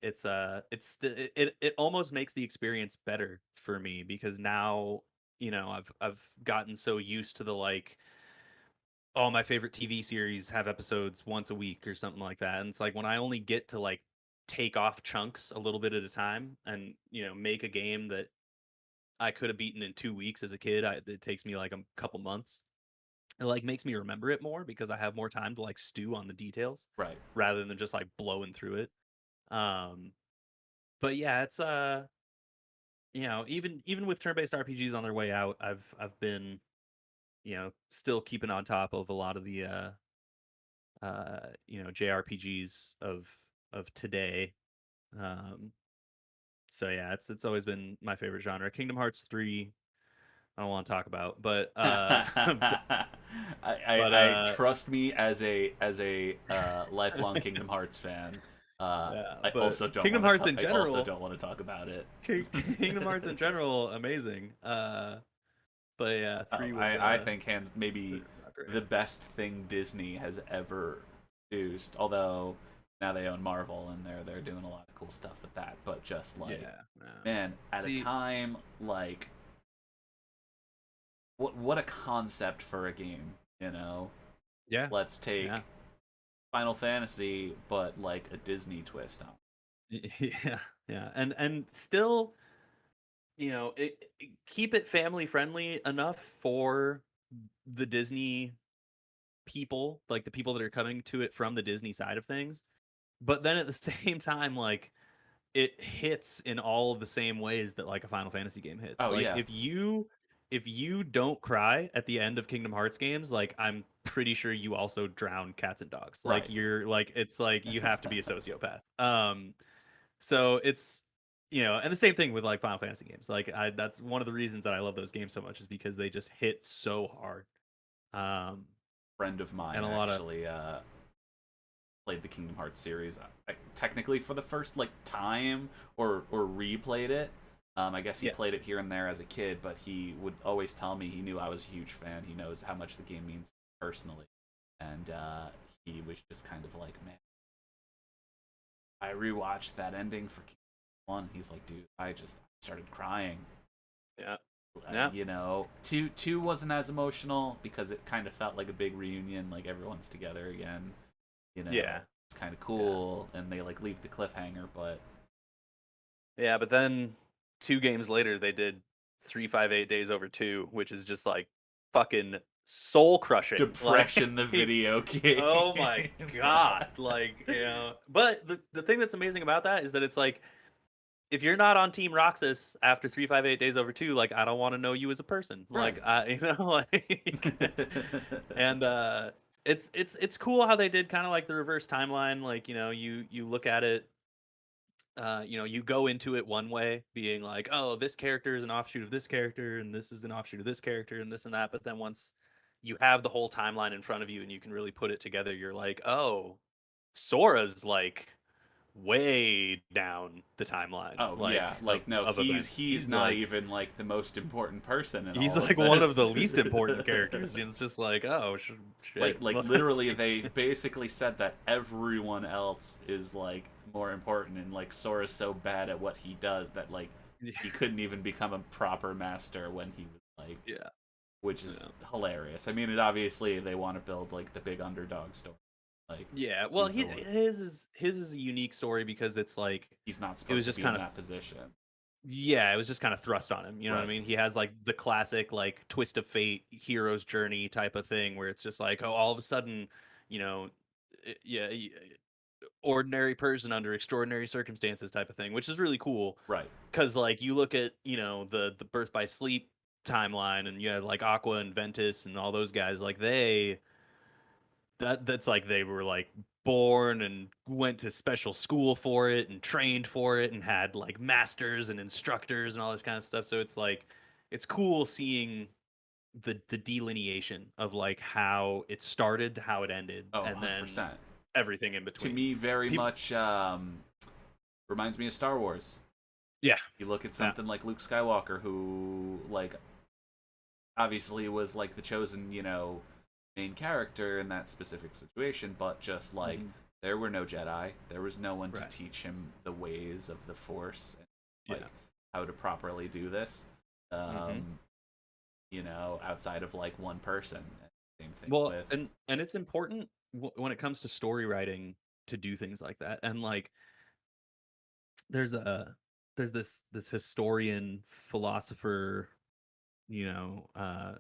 it almost makes the experience better for me because now I've gotten so used to the like all my favorite TV series have episodes once a week or something like that. And it's like when I only get to like take off chunks a little bit at a time and, make a game that I could have beaten in 2 weeks as a kid, it takes me like a couple months. It like makes me remember it more because I have more time to like stew on the details right. rather than just like blowing through it. Um, but yeah, it's even with turn-based RPGs on their way out, I've been still keeping on top of a lot of the JRPGs of today. Um, so yeah, it's always been my favorite genre. Kingdom Hearts 3, I don't want to talk about, but I trust me as a lifelong Kingdom Hearts fan. yeah, I but also don't Kingdom want to Hearts talk. in I also general, don't want to talk about it. Kingdom Hearts in general, amazing. But yeah, Oh, 3 was I think hands 3 maybe was not great. the best thing Disney has ever produced. Although now they own Marvel and they're doing a lot of cool stuff with that. But just like, Yeah, yeah. man, at a See, time like what a concept for a game, you know? yeah, Let's take yeah. Final Fantasy, but like a Disney twist on it. Yeah, yeah, and still, keep it family friendly enough for the Disney people, like the people that are coming to it from the Disney side of things. But then at the same time, like it hits in all of the same ways that like a Final Fantasy game hits. Oh Like yeah, if you don't cry at the end of Kingdom Hearts games, like I'm pretty sure you also drown cats and dogs. Like right. you're like it's like you have to be a sociopath. So it's and the same thing with like Final Fantasy games. Like that's one of the reasons that I love those games so much is because they just hit so hard. Um Friend of and mine a lot of actually played the Kingdom Hearts series. Technically for the first like time or replayed it. I guess he Yeah. played it here and there as a kid, but he would always tell me he knew I was a huge fan. He knows how much the game means personally, and he was just kind of like, man, I rewatched that ending for Kingdom 1. He's like, dude, I just started crying. Yeah. Yeah. You know, two wasn't as emotional because it kind of felt like a big reunion, like everyone's together again. You know, Yeah. it's kind of cool, and they like leave the cliffhanger, but Yeah, but then 2 games later they did 358 Days Over 2, which is just like fucking soul crushing. depression the Like, video game. oh my god, like, you know. But the thing that's amazing about that is that it's like, if you're not on Team Roxas after 358 Days Over 2, like, I don't want to know you as a person. Right. Like, I, you know, like, and it's cool how they did kind of like the reverse timeline. Like, you know, you look at it, you know, you go into it one way, being like, oh, this character is an offshoot of this character, and this is an offshoot of this character, and this and that. But then once you have the whole timeline in front of you and you can really put it together, you're like, oh, Sora's like way down the timeline, Oh yeah, like like no, of events. he's not Like, even like the most important person in he's all like of one of the this. least important characters. And it's just like, oh shit. Like literally, they basically said that everyone else is like more important, and like Sora's so bad at what he does that like he couldn't even become a proper master when he was like, yeah, which is yeah. hilarious. I mean, it obviously they want to build like the big underdog story. Like, Yeah, well, he's the one. his is a unique story because it's like He's not it was supposed to just be in kind of, that position. yeah, it was just kind of thrust on him. You know what I Right. mean? He has like the classic like twist of fate, hero's journey type of thing where it's just like, oh, all of a sudden, you know, yeah, ordinary person under extraordinary circumstances type of thing, which is really cool. Right. Because like you look at, you know, the Birth by Sleep timeline, and you have like Aqua and Ventus and all those guys, like that's like they were like born and went to special school for it and trained for it and had like masters and instructors and all this kind of stuff. So it's like it's cool seeing the delineation of like how it started to how it ended, Oh, and then 100%. everything in To between. me, very People, much reminds me of Star Wars. yeah, You look at yeah, something like Luke Skywalker, who like obviously was like the chosen, you know, main character in that specific situation, but just like mhm, there were no Jedi, there was no one to right, teach him the ways of the Force and yeah, like how to properly do this. hmm. Um, you know, outside of like one person. Same thing Well, with and it's important when it comes to story writing to do things like that. And like there's a there's this historian philosopher, you know,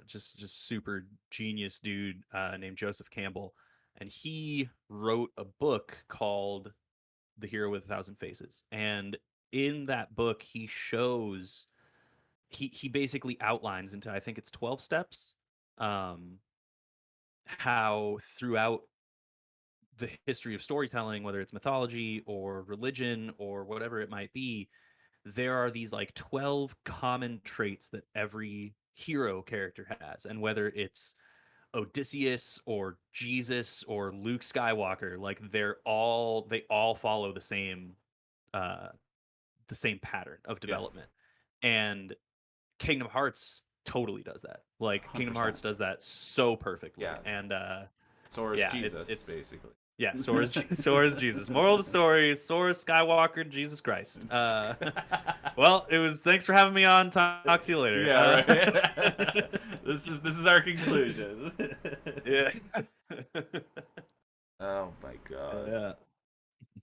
just super genius dude, named Joseph Campbell, and he wrote a book called The Hero with a Thousand Faces. And in that book he shows, he basically outlines into, I think it's 12 steps, um how throughout the history of storytelling, whether it's mythology or religion or whatever it might be, there are these like 12 common traits that every hero character has. And whether it's Odysseus or Jesus or Luke Skywalker, like they all follow uh the same pattern of yeah, development. And Kingdom Hearts totally does that. Like Kingdom 100%. Hearts does that so perfectly. Yeah, And Sora's yeah, Jesus it's basically. yeah, Sora's Jesus. Moral of the story: Sora Skywalker, Jesus Christ. Well, it was. Thanks for having me on. Talk to you later. Yeah, right. This is our conclusion. Yeah. Oh my god. Yeah.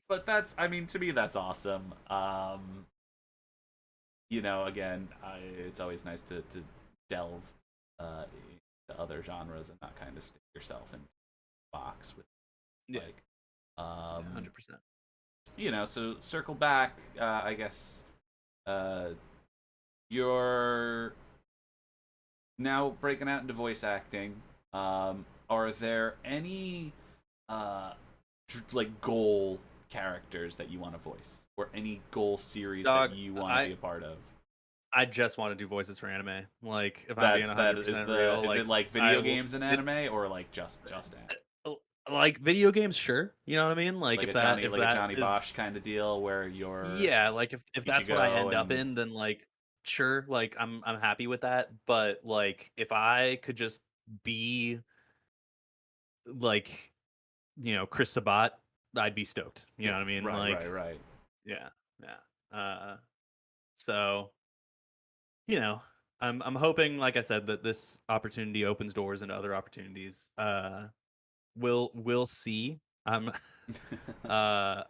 But that's, I mean, to me that's awesome. You know, again, it's always nice to delve into other genres and not kind of stick yourself in a box with Yeah. like Yeah. 100%. you know, so circle back, I guess uh you're now breaking out into voice acting. Are there any uh like goal characters that you want to voice, or any goal series that Dog, you want to be a part of? I just want to do voices for anime. Like, if I'm being That is 100% the real, is like it like I video will. games and anime, or like just anime? like video games, sure. You know what I mean? Like if Like a that Johnny is Bosch kind of deal where you're yeah, like if that's what I Ichigo end up and in, then like sure, like I'm happy with that. But like if I could just be like, Chris Sabat, I'd be stoked. You know yeah, what I mean? right, Like right, right. yeah, yeah. So, you know, I'm hoping, like I said, that this opportunity opens doors into other opportunities. We'll see. I'm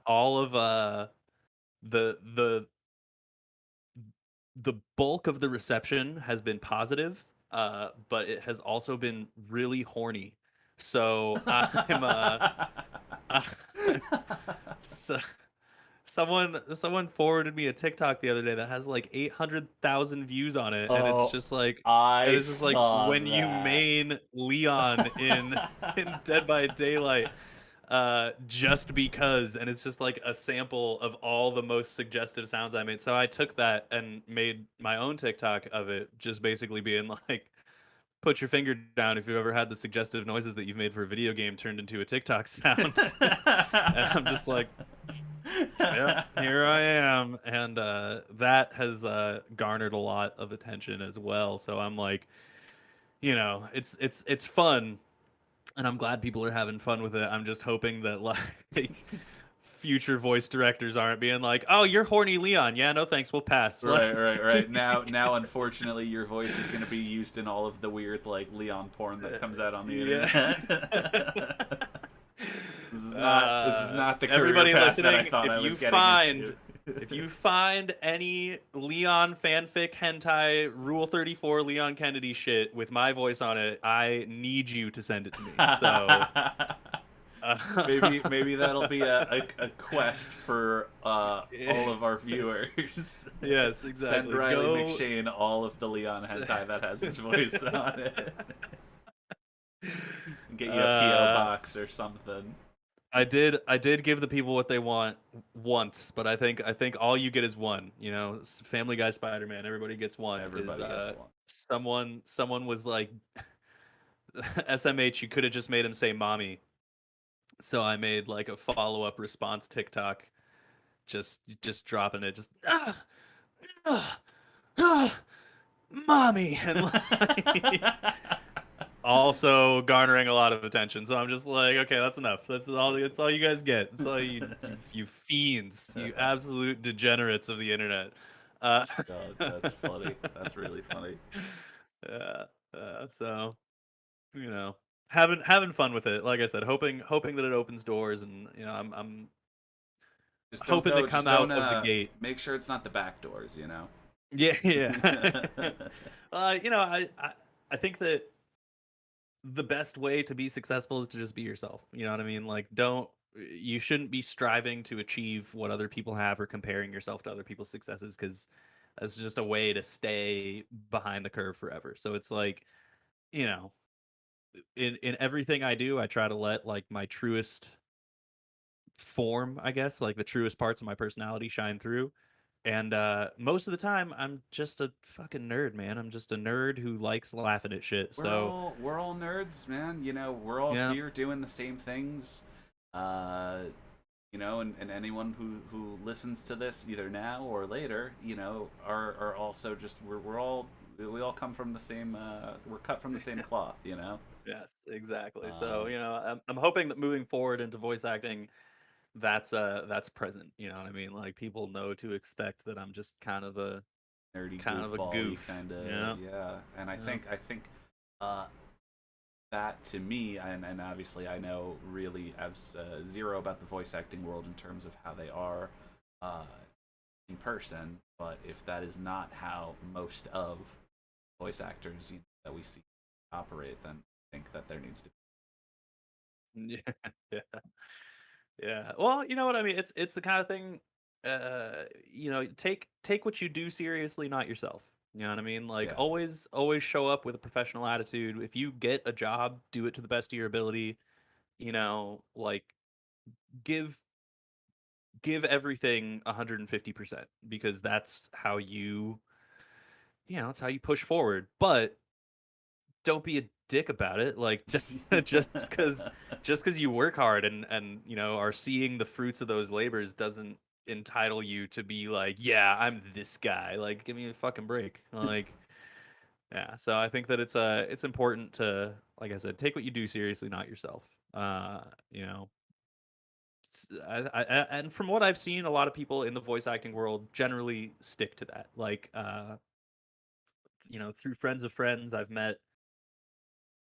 all of the the the bulk of the reception has been positive, but it has also been really horny. So I'm uh so, someone forwarded me a TikTok the other day that has like 800,000 views on it, and Oh, it I is just like saw when you that. main Leon in in Dead by Daylight, just because, and it's just like a sample of all the most suggestive sounds I made. So I took that and made my own TikTok of it, just basically being like, put your finger down if you've ever had the suggestive noises that you've made for a video game turned into a TikTok sound. And I'm just like, yep, here I am. And that has garnered a lot of attention as well. So I'm like, it's fun, and I'm glad people are having fun with it. I'm just hoping that like future voice directors aren't being like, "Oh, you're horny Leon. Yeah, no thanks, we'll pass." Right, right, right. Now, unfortunately, your voice is going to be used in all of the weird, like, Leon porn that comes out on the Yeah. internet. This is not the career Everybody path that I listening, thought I was getting into. if you find any Leon fanfic hentai Rule 34 Leon Kennedy shit with my voice on it, I need you to send it to me. So, Maybe that'll be a quest for all of our viewers. yes, Send exactly. Riley Go. McShane all of the Leon hentai that has his voice on it. Get you a PO uh, box or something. I did give the people what they want once, but I think all you get is one. Family Guy, Spider-Man, everybody gets one. Is Everybody gets one. someone was like, SMH, you could have just made him say mommy. So I made like a follow-up response TikTok, just dropping it, just ah, ah, mommy, and like also garnering a lot of attention. So I'm just like, okay, that's enough. That's all you guys get. That's all you fiends, you absolute degenerates of the internet. Uh, God, that's funny. That's really funny. yeah. So you know, having fun with it. Like I said, hoping that it opens doors, and I'm Just don't hoping to go. come Just don't. out of the gate. Make sure it's not the back doors. You know. Yeah, yeah. I think that the best way to be successful is to just be yourself. You know what I mean? Like, you shouldn't be striving to achieve what other people have or comparing yourself to other people's successes, because that's just a way to stay behind the curve forever. So it's like, you know, in everything I do, I try to let like my truest form, I guess, like the truest parts of my personality shine through. And most of the time, I'm just a fucking nerd, man. I'm just a nerd who likes laughing at shit. So, We're all nerds, man. You know, we're all yeah. here doing the same things. Uh, and anyone who listens to this either now or later, are also just we all come from the same we're cut from the same cloth, you know. Yes, exactly. So, Um, I'm hoping that moving forward into voice acting, that's present. You know what I mean? Like people know to expect that I'm just Nerdy kind of a goofball-y goof. kind of, Yeah. yeah. And Yeah. I think uh, that to me, and obviously I know really as zero about the voice acting world in terms of how they are uh, in person, but if that is not how most of voice actors that we see operate, then I think that there needs to Yeah. Yeah. Yeah. Well, you know what I mean? It's the kind of thing, take what you do seriously, not yourself. You know what I mean? be. Like Yeah, always show up with a professional attitude. If you get a job, do it to the best of your ability. Like give give everything 150%, because that's how you push forward. But don't be a dick about it. Like just because you work hard and are seeing the fruits of those labors doesn't entitle you to be like, yeah, I'm this guy. Like, give me a fucking break. Like, yeah. So I think that it's important to, like I said, take what you do seriously, not yourself. Uh, you know, and from what I've seen, a lot of people in the voice acting world generally stick to that. Like, through friends of friends, I've met,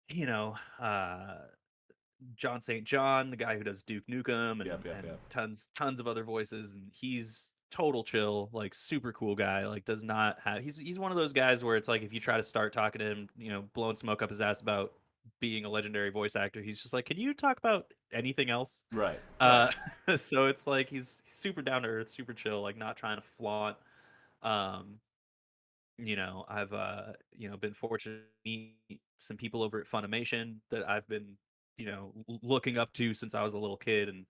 you know, John St. John, the guy who does Duke Nukem Yep, yep, and yep. tons of other voices, and he's total chill, like super cool guy. Like does not have he's one of those guys where it's like if you try to start talking to him, blowing smoke up his ass about being a legendary voice actor, he's just like, can you talk about anything else? Right, right. Uh, so it's like he's super down to earth, super chill, like not trying to flaunt. Um, I've been fortunate to meet some people over at Funimation that I've been, looking up to since I was a little kid and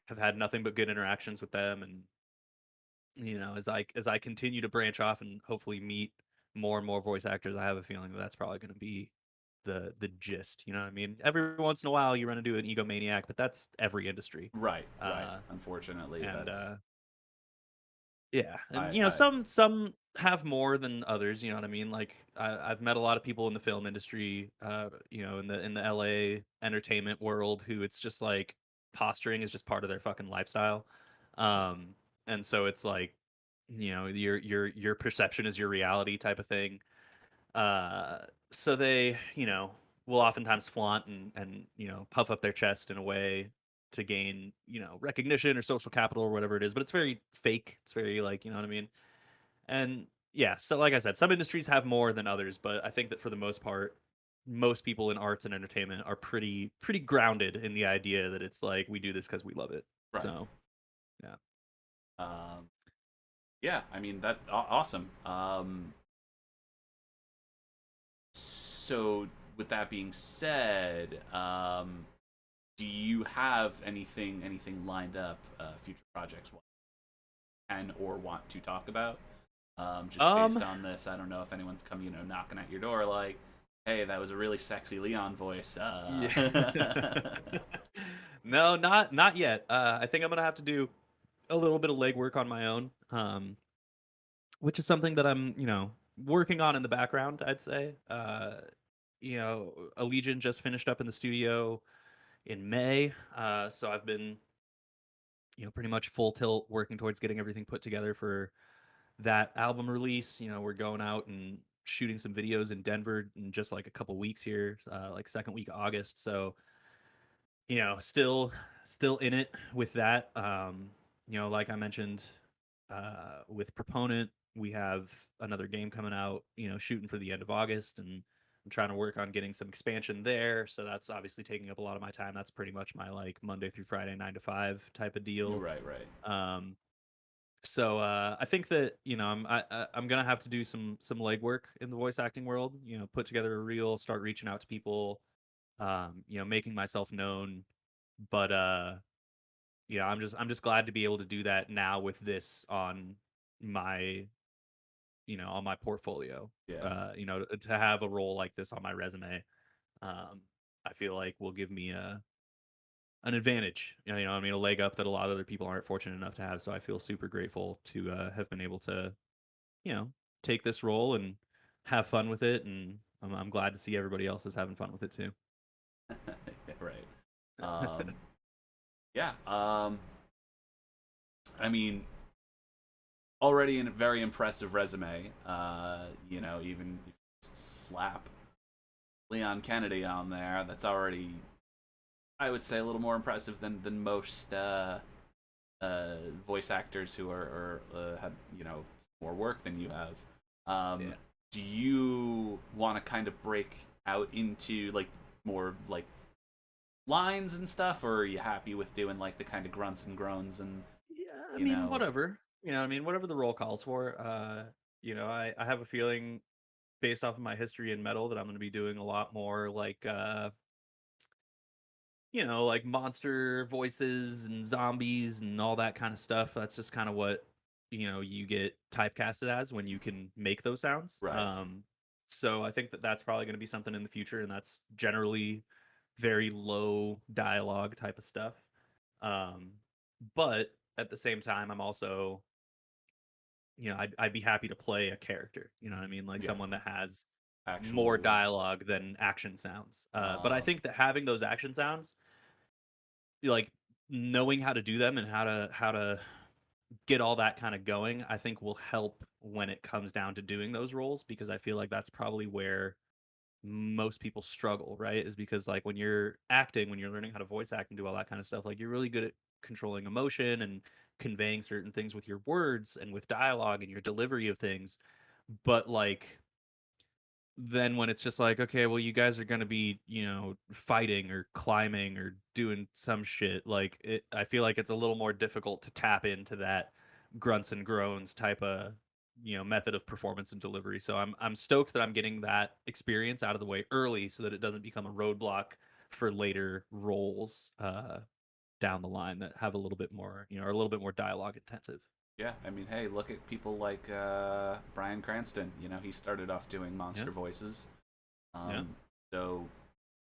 have had nothing but good interactions with them. And as I continue to branch off and hopefully meet more and more voice actors, I have a feeling that that's probably going to be the gist. You know what I mean? Every once in a while, you run into an egomaniac, but that's every industry. Right, right. Uh, Unfortunately, and that's Yeah, and I some have more than others. You know what I mean? Like I've met a lot of people in the film industry, in the LA entertainment world, who it's just like posturing is just part of their fucking lifestyle, um, and so it's like, your perception is your reality type of thing. Uh, so they, will oftentimes flaunt and puff up their chest in a way to gain, recognition or social capital or whatever it is, but it's very fake. It's very like, you know what I mean? And yeah, so like I said, some industries have more than others, but I think that for the most part, most people in arts and entertainment are pretty grounded in the idea that it's like we do this because we love it. right. So, yeah. Um, yeah, I mean awesome. So with that being said, do you have anything lined up, future projects can or want to talk about? Just based Um on this, I don't know if anyone's come, knocking at your door like, hey, that was a really sexy Leon voice. yeah. No, not yet. I think I'm gonna have to do a little bit of legwork on my own, which is something that I'm, working on in the background, I'd say. Allegiant just finished up in the studio in May, so I've been, pretty much full tilt working towards getting everything put together for that album release. We're going out and shooting some videos in Denver in just like a couple weeks here, like second week of August. So, still in it with that. Like I mentioned, with Proponent, we have another game coming out, shooting for the end of August, and I'm trying to work on getting some expansion there. So that's obviously taking up a lot of my time. That's pretty much my like Monday through Friday, 9 to 5 type of deal. Right, right. Um, so I think that I'm gonna have to do some legwork in the voice acting world. Put together a reel, start reaching out to people, making myself known. But I'm just glad to be able to do that now with this my on my portfolio. Yeah. To have a role like this on my resume, um, I feel like will give me an advantage. I mean, a leg up that a lot of other people aren't fortunate enough to have. So I feel super grateful to have been able to, you know, take this role and have fun with it. And I'm glad to see everybody else is having fun with it too. Right. Um, yeah. I mean, already a very impressive resume. Even if you slap Leon Kennedy on there, that's already, I would say, a little more impressive than most voice actors who have more work than you have. Yeah. Do you want to kind of break out into like more like lines and stuff, or are you happy with doing like the kind of grunts and groans and Yeah, I you mean, know? whatever. Whatever the role calls for. I have a feeling based off of my history in metal that I'm going to be doing a lot more like like monster voices and zombies and all that kind of stuff. That's just kind of what you get typecasted as when you can make those sounds. Right. So I think that that's probably going to be something in the future, and that's generally very low dialogue type of stuff. Um, but at the same time, I'm also, I'd be happy to play a character. You know what I mean? Like Yeah, someone that has more actual. dialogue than action sounds. But I Um, think that having those action sounds, like knowing how to do them and how to get all that kind of going, I think will help when it comes down to doing those roles, because I feel like that's probably where most people struggle, right? Is because like when you're acting, when you're learning how to voice act and do all that kind of stuff, like you're really good at controlling emotion and conveying certain things with your words and with dialogue and your delivery of things. But like then when it's just like, okay, well, you guys are going to be, fighting or climbing or doing some shit, like I feel like it's a little more difficult to tap into that grunts and groans type of, method of performance and delivery. So I'm stoked that I'm getting that experience out of the way early so that it doesn't become a roadblock for later roles down the line that have a little bit more, are a little bit more dialogue intensive. yeah, I mean, hey, look at people like Bryan Cranston. You know, he started off doing Yeah. monster voices. Yeah. Um, so,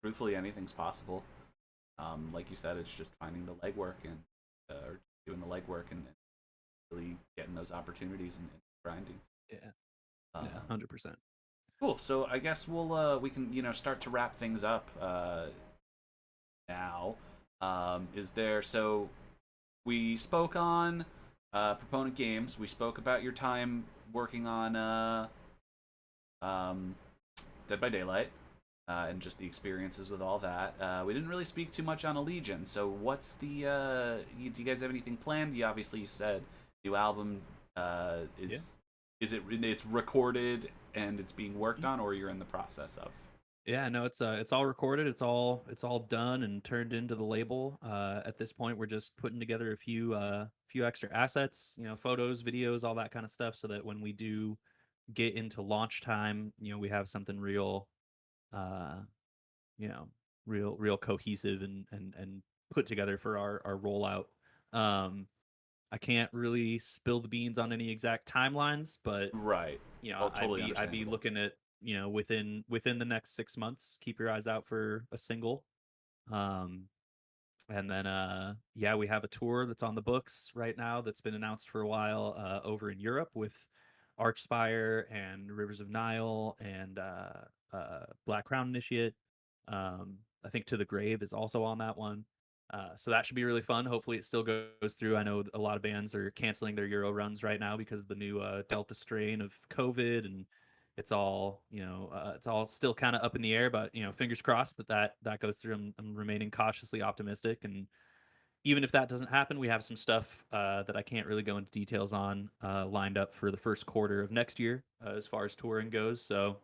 truthfully, anything's possible. Like you said, it's just finding the legwork and or doing the legwork and really getting those opportunities and grinding. Yeah. Yeah. Um, 100%. cool. So I guess we can start to wrap things up now. Is there so we spoke on Proponent Games. We spoke about your time working on um, Dead by Daylight. And just the experiences with all that. We didn't really speak too much on Allegion. So, what's the? Do you guys have anything planned? You obviously said new album Yeah. is it? It's recorded and it's being worked on, or you're in the process of. Yeah, no, it's all recorded. It's all done and turned into the label. At this point, we're just putting together a few extra assets, photos, videos, all that kind of stuff, so that when we do get into launch time, we have something real, uh, you know, real cohesive and put together for our rollout. Um, I can't really spill the beans on any exact timelines, but Right. Oh, I'd totally be understandable. looking at, within the next 6 months. Keep your eyes out for a single. Um, and then yeah, we have a tour that's on the books right now that's been announced for a while over in Europe with Archspire and Rivers of Nile and Black Crown Initiate. I think To the Grave is also on that one. So that should be really fun. Hopefully, it still goes through. I know a lot of bands are canceling their Euro runs right now because of the new Delta strain of COVID, and it's all still kind of up in the air. But fingers crossed that goes through. I'm remaining cautiously optimistic, and even if that doesn't happen, we have some stuff that I can't really go into details on lined up for the first quarter of next year as far as touring goes. So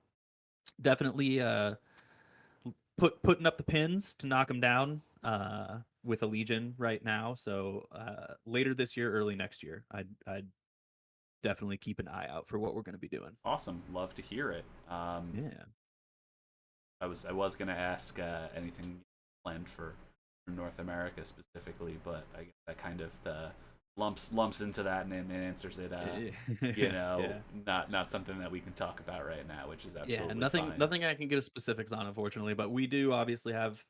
definitely putting up the pins to knock them down with a Legion right now. So later this year, early next year, I'd definitely keep an eye out for what we're going to be doing. Awesome. Love to hear it. Yeah. I was gonna ask anything planned for North America specifically, but I guess that kind of lumps into that and answers it. Yeah. Not something that we can talk about right now, which is Yeah, absolutely nothing fine. nothing I can give specifics on, unfortunately, but we do obviously have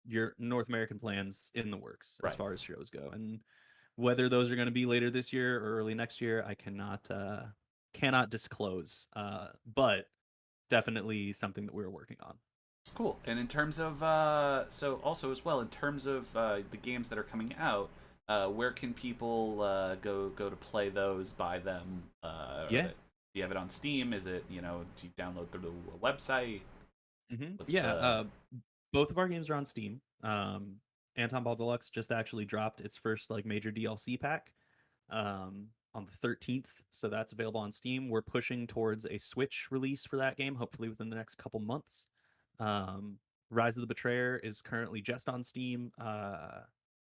your North American plans in the works as Right. far as shows go. And whether those are going to be later this year or early next year, I cannot disclose. But definitely something that we're working on. Cool. And in terms of so also as well in terms of the games that are coming out, where can people go to play those, buy them? Yeah. Do you have it on Steam? Is it do you download through the website? What's Yeah. the Both of our games are on Steam. Anton Ball Deluxe just actually dropped its first like major DLC pack on the 13th, so that's available on Steam. We're pushing towards a Switch release for that game, hopefully within the next couple months. Um, Rise of the Betrayer is currently just on Steam.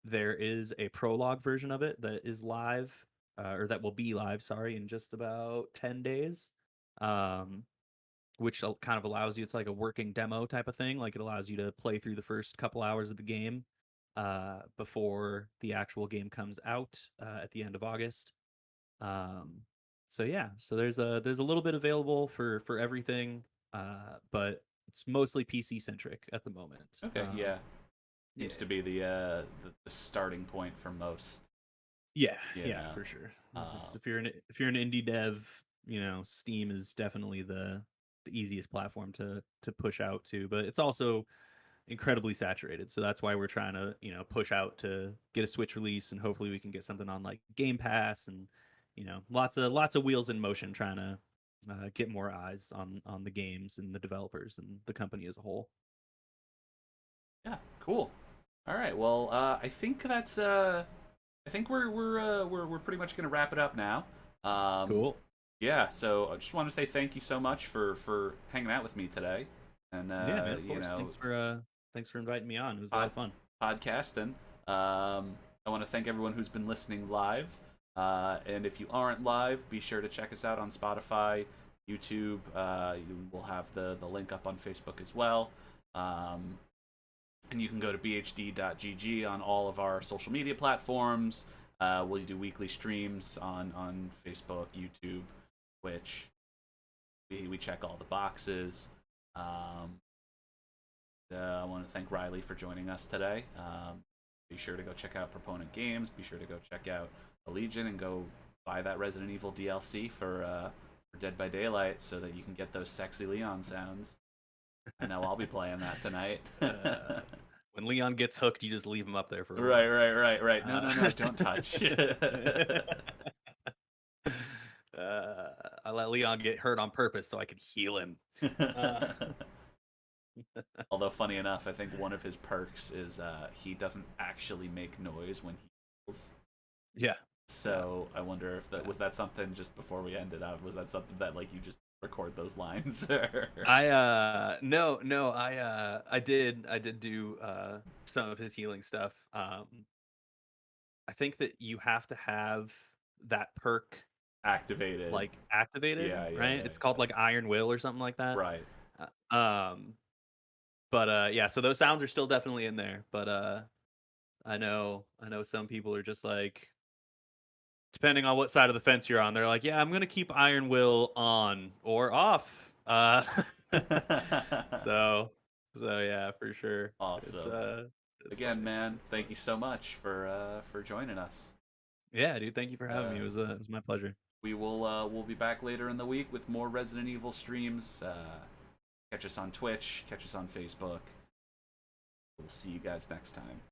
There is a prologue version of it that is live, or that will be live, sorry, in just about 10 days. Um, which kind of allows you, it's like a working demo type of thing. Like it allows you to play through the first couple hours of the game before the actual game comes out at the end of August. Um, so yeah, so there's a little bit available for everything. but it's mostly PC centric at the moment. Okay, yeah. Yeah, Seems to be the starting point for most. yeah, You yeah, know. for sure. Um, If you're an indie dev, Steam is definitely the easiest platform to push out to, but it's also incredibly saturated. So that's why we're trying to, push out to get a Switch release, and hopefully we can get something on like Game Pass, and lots of wheels in motion trying to get more eyes on the games and the developers and the company as a whole. yeah, cool. All right. Well, I think that's I think we're pretty much gonna wrap it up now. Um, Cool. yeah. So I just want to say thank you so much for hanging out with me today, and Yeah, man. Of course. Thanks for inviting me on. It was a lot pod, of fun. podcasting. I want to thank everyone who's been listening live. And if you aren't live, be sure to check us out on Spotify, YouTube. We'll have the link up on Facebook as well. Um, and you can go to bhd.gg on all of our social media platforms. We'll do weekly streams on Facebook, YouTube, Twitch. We check all the boxes. Um, I want to thank Riley for joining us today. Be sure to go check out Proponent Games. Be sure to go check out Allegaeon and go buy that Resident Evil DLC for Dead by Daylight so that you can get those sexy Leon sounds. I know I'll be playing that tonight. When Leon gets hooked, you just leave him up there for a while. Right. No, don't touch. I let Leon get hurt on purpose so I could heal him. Although, funny enough, I think one of his perks is he doesn't actually make noise when he heals. Yeah. So I wonder if that was that something just before we ended up. Was that something that like you just record those lines? No, I did do some of his healing stuff. I think that you have to have that perk Activated. like activated, right? It's called like Iron Will or something like that. Right. But yeah, so those sounds are still definitely in there, but I know some people are just like, depending on what side of the fence you're on, they're like, yeah, I'm gonna keep Iron Will on or off. So yeah, for sure. Awesome. It's Again, funny. man, It's thank funny. you so much for joining us. Yeah, dude, thank you for having me. It was my pleasure. We'll be back later in the week with more Resident Evil streams. Catch us on Twitch, catch us on Facebook. We'll see you guys next time.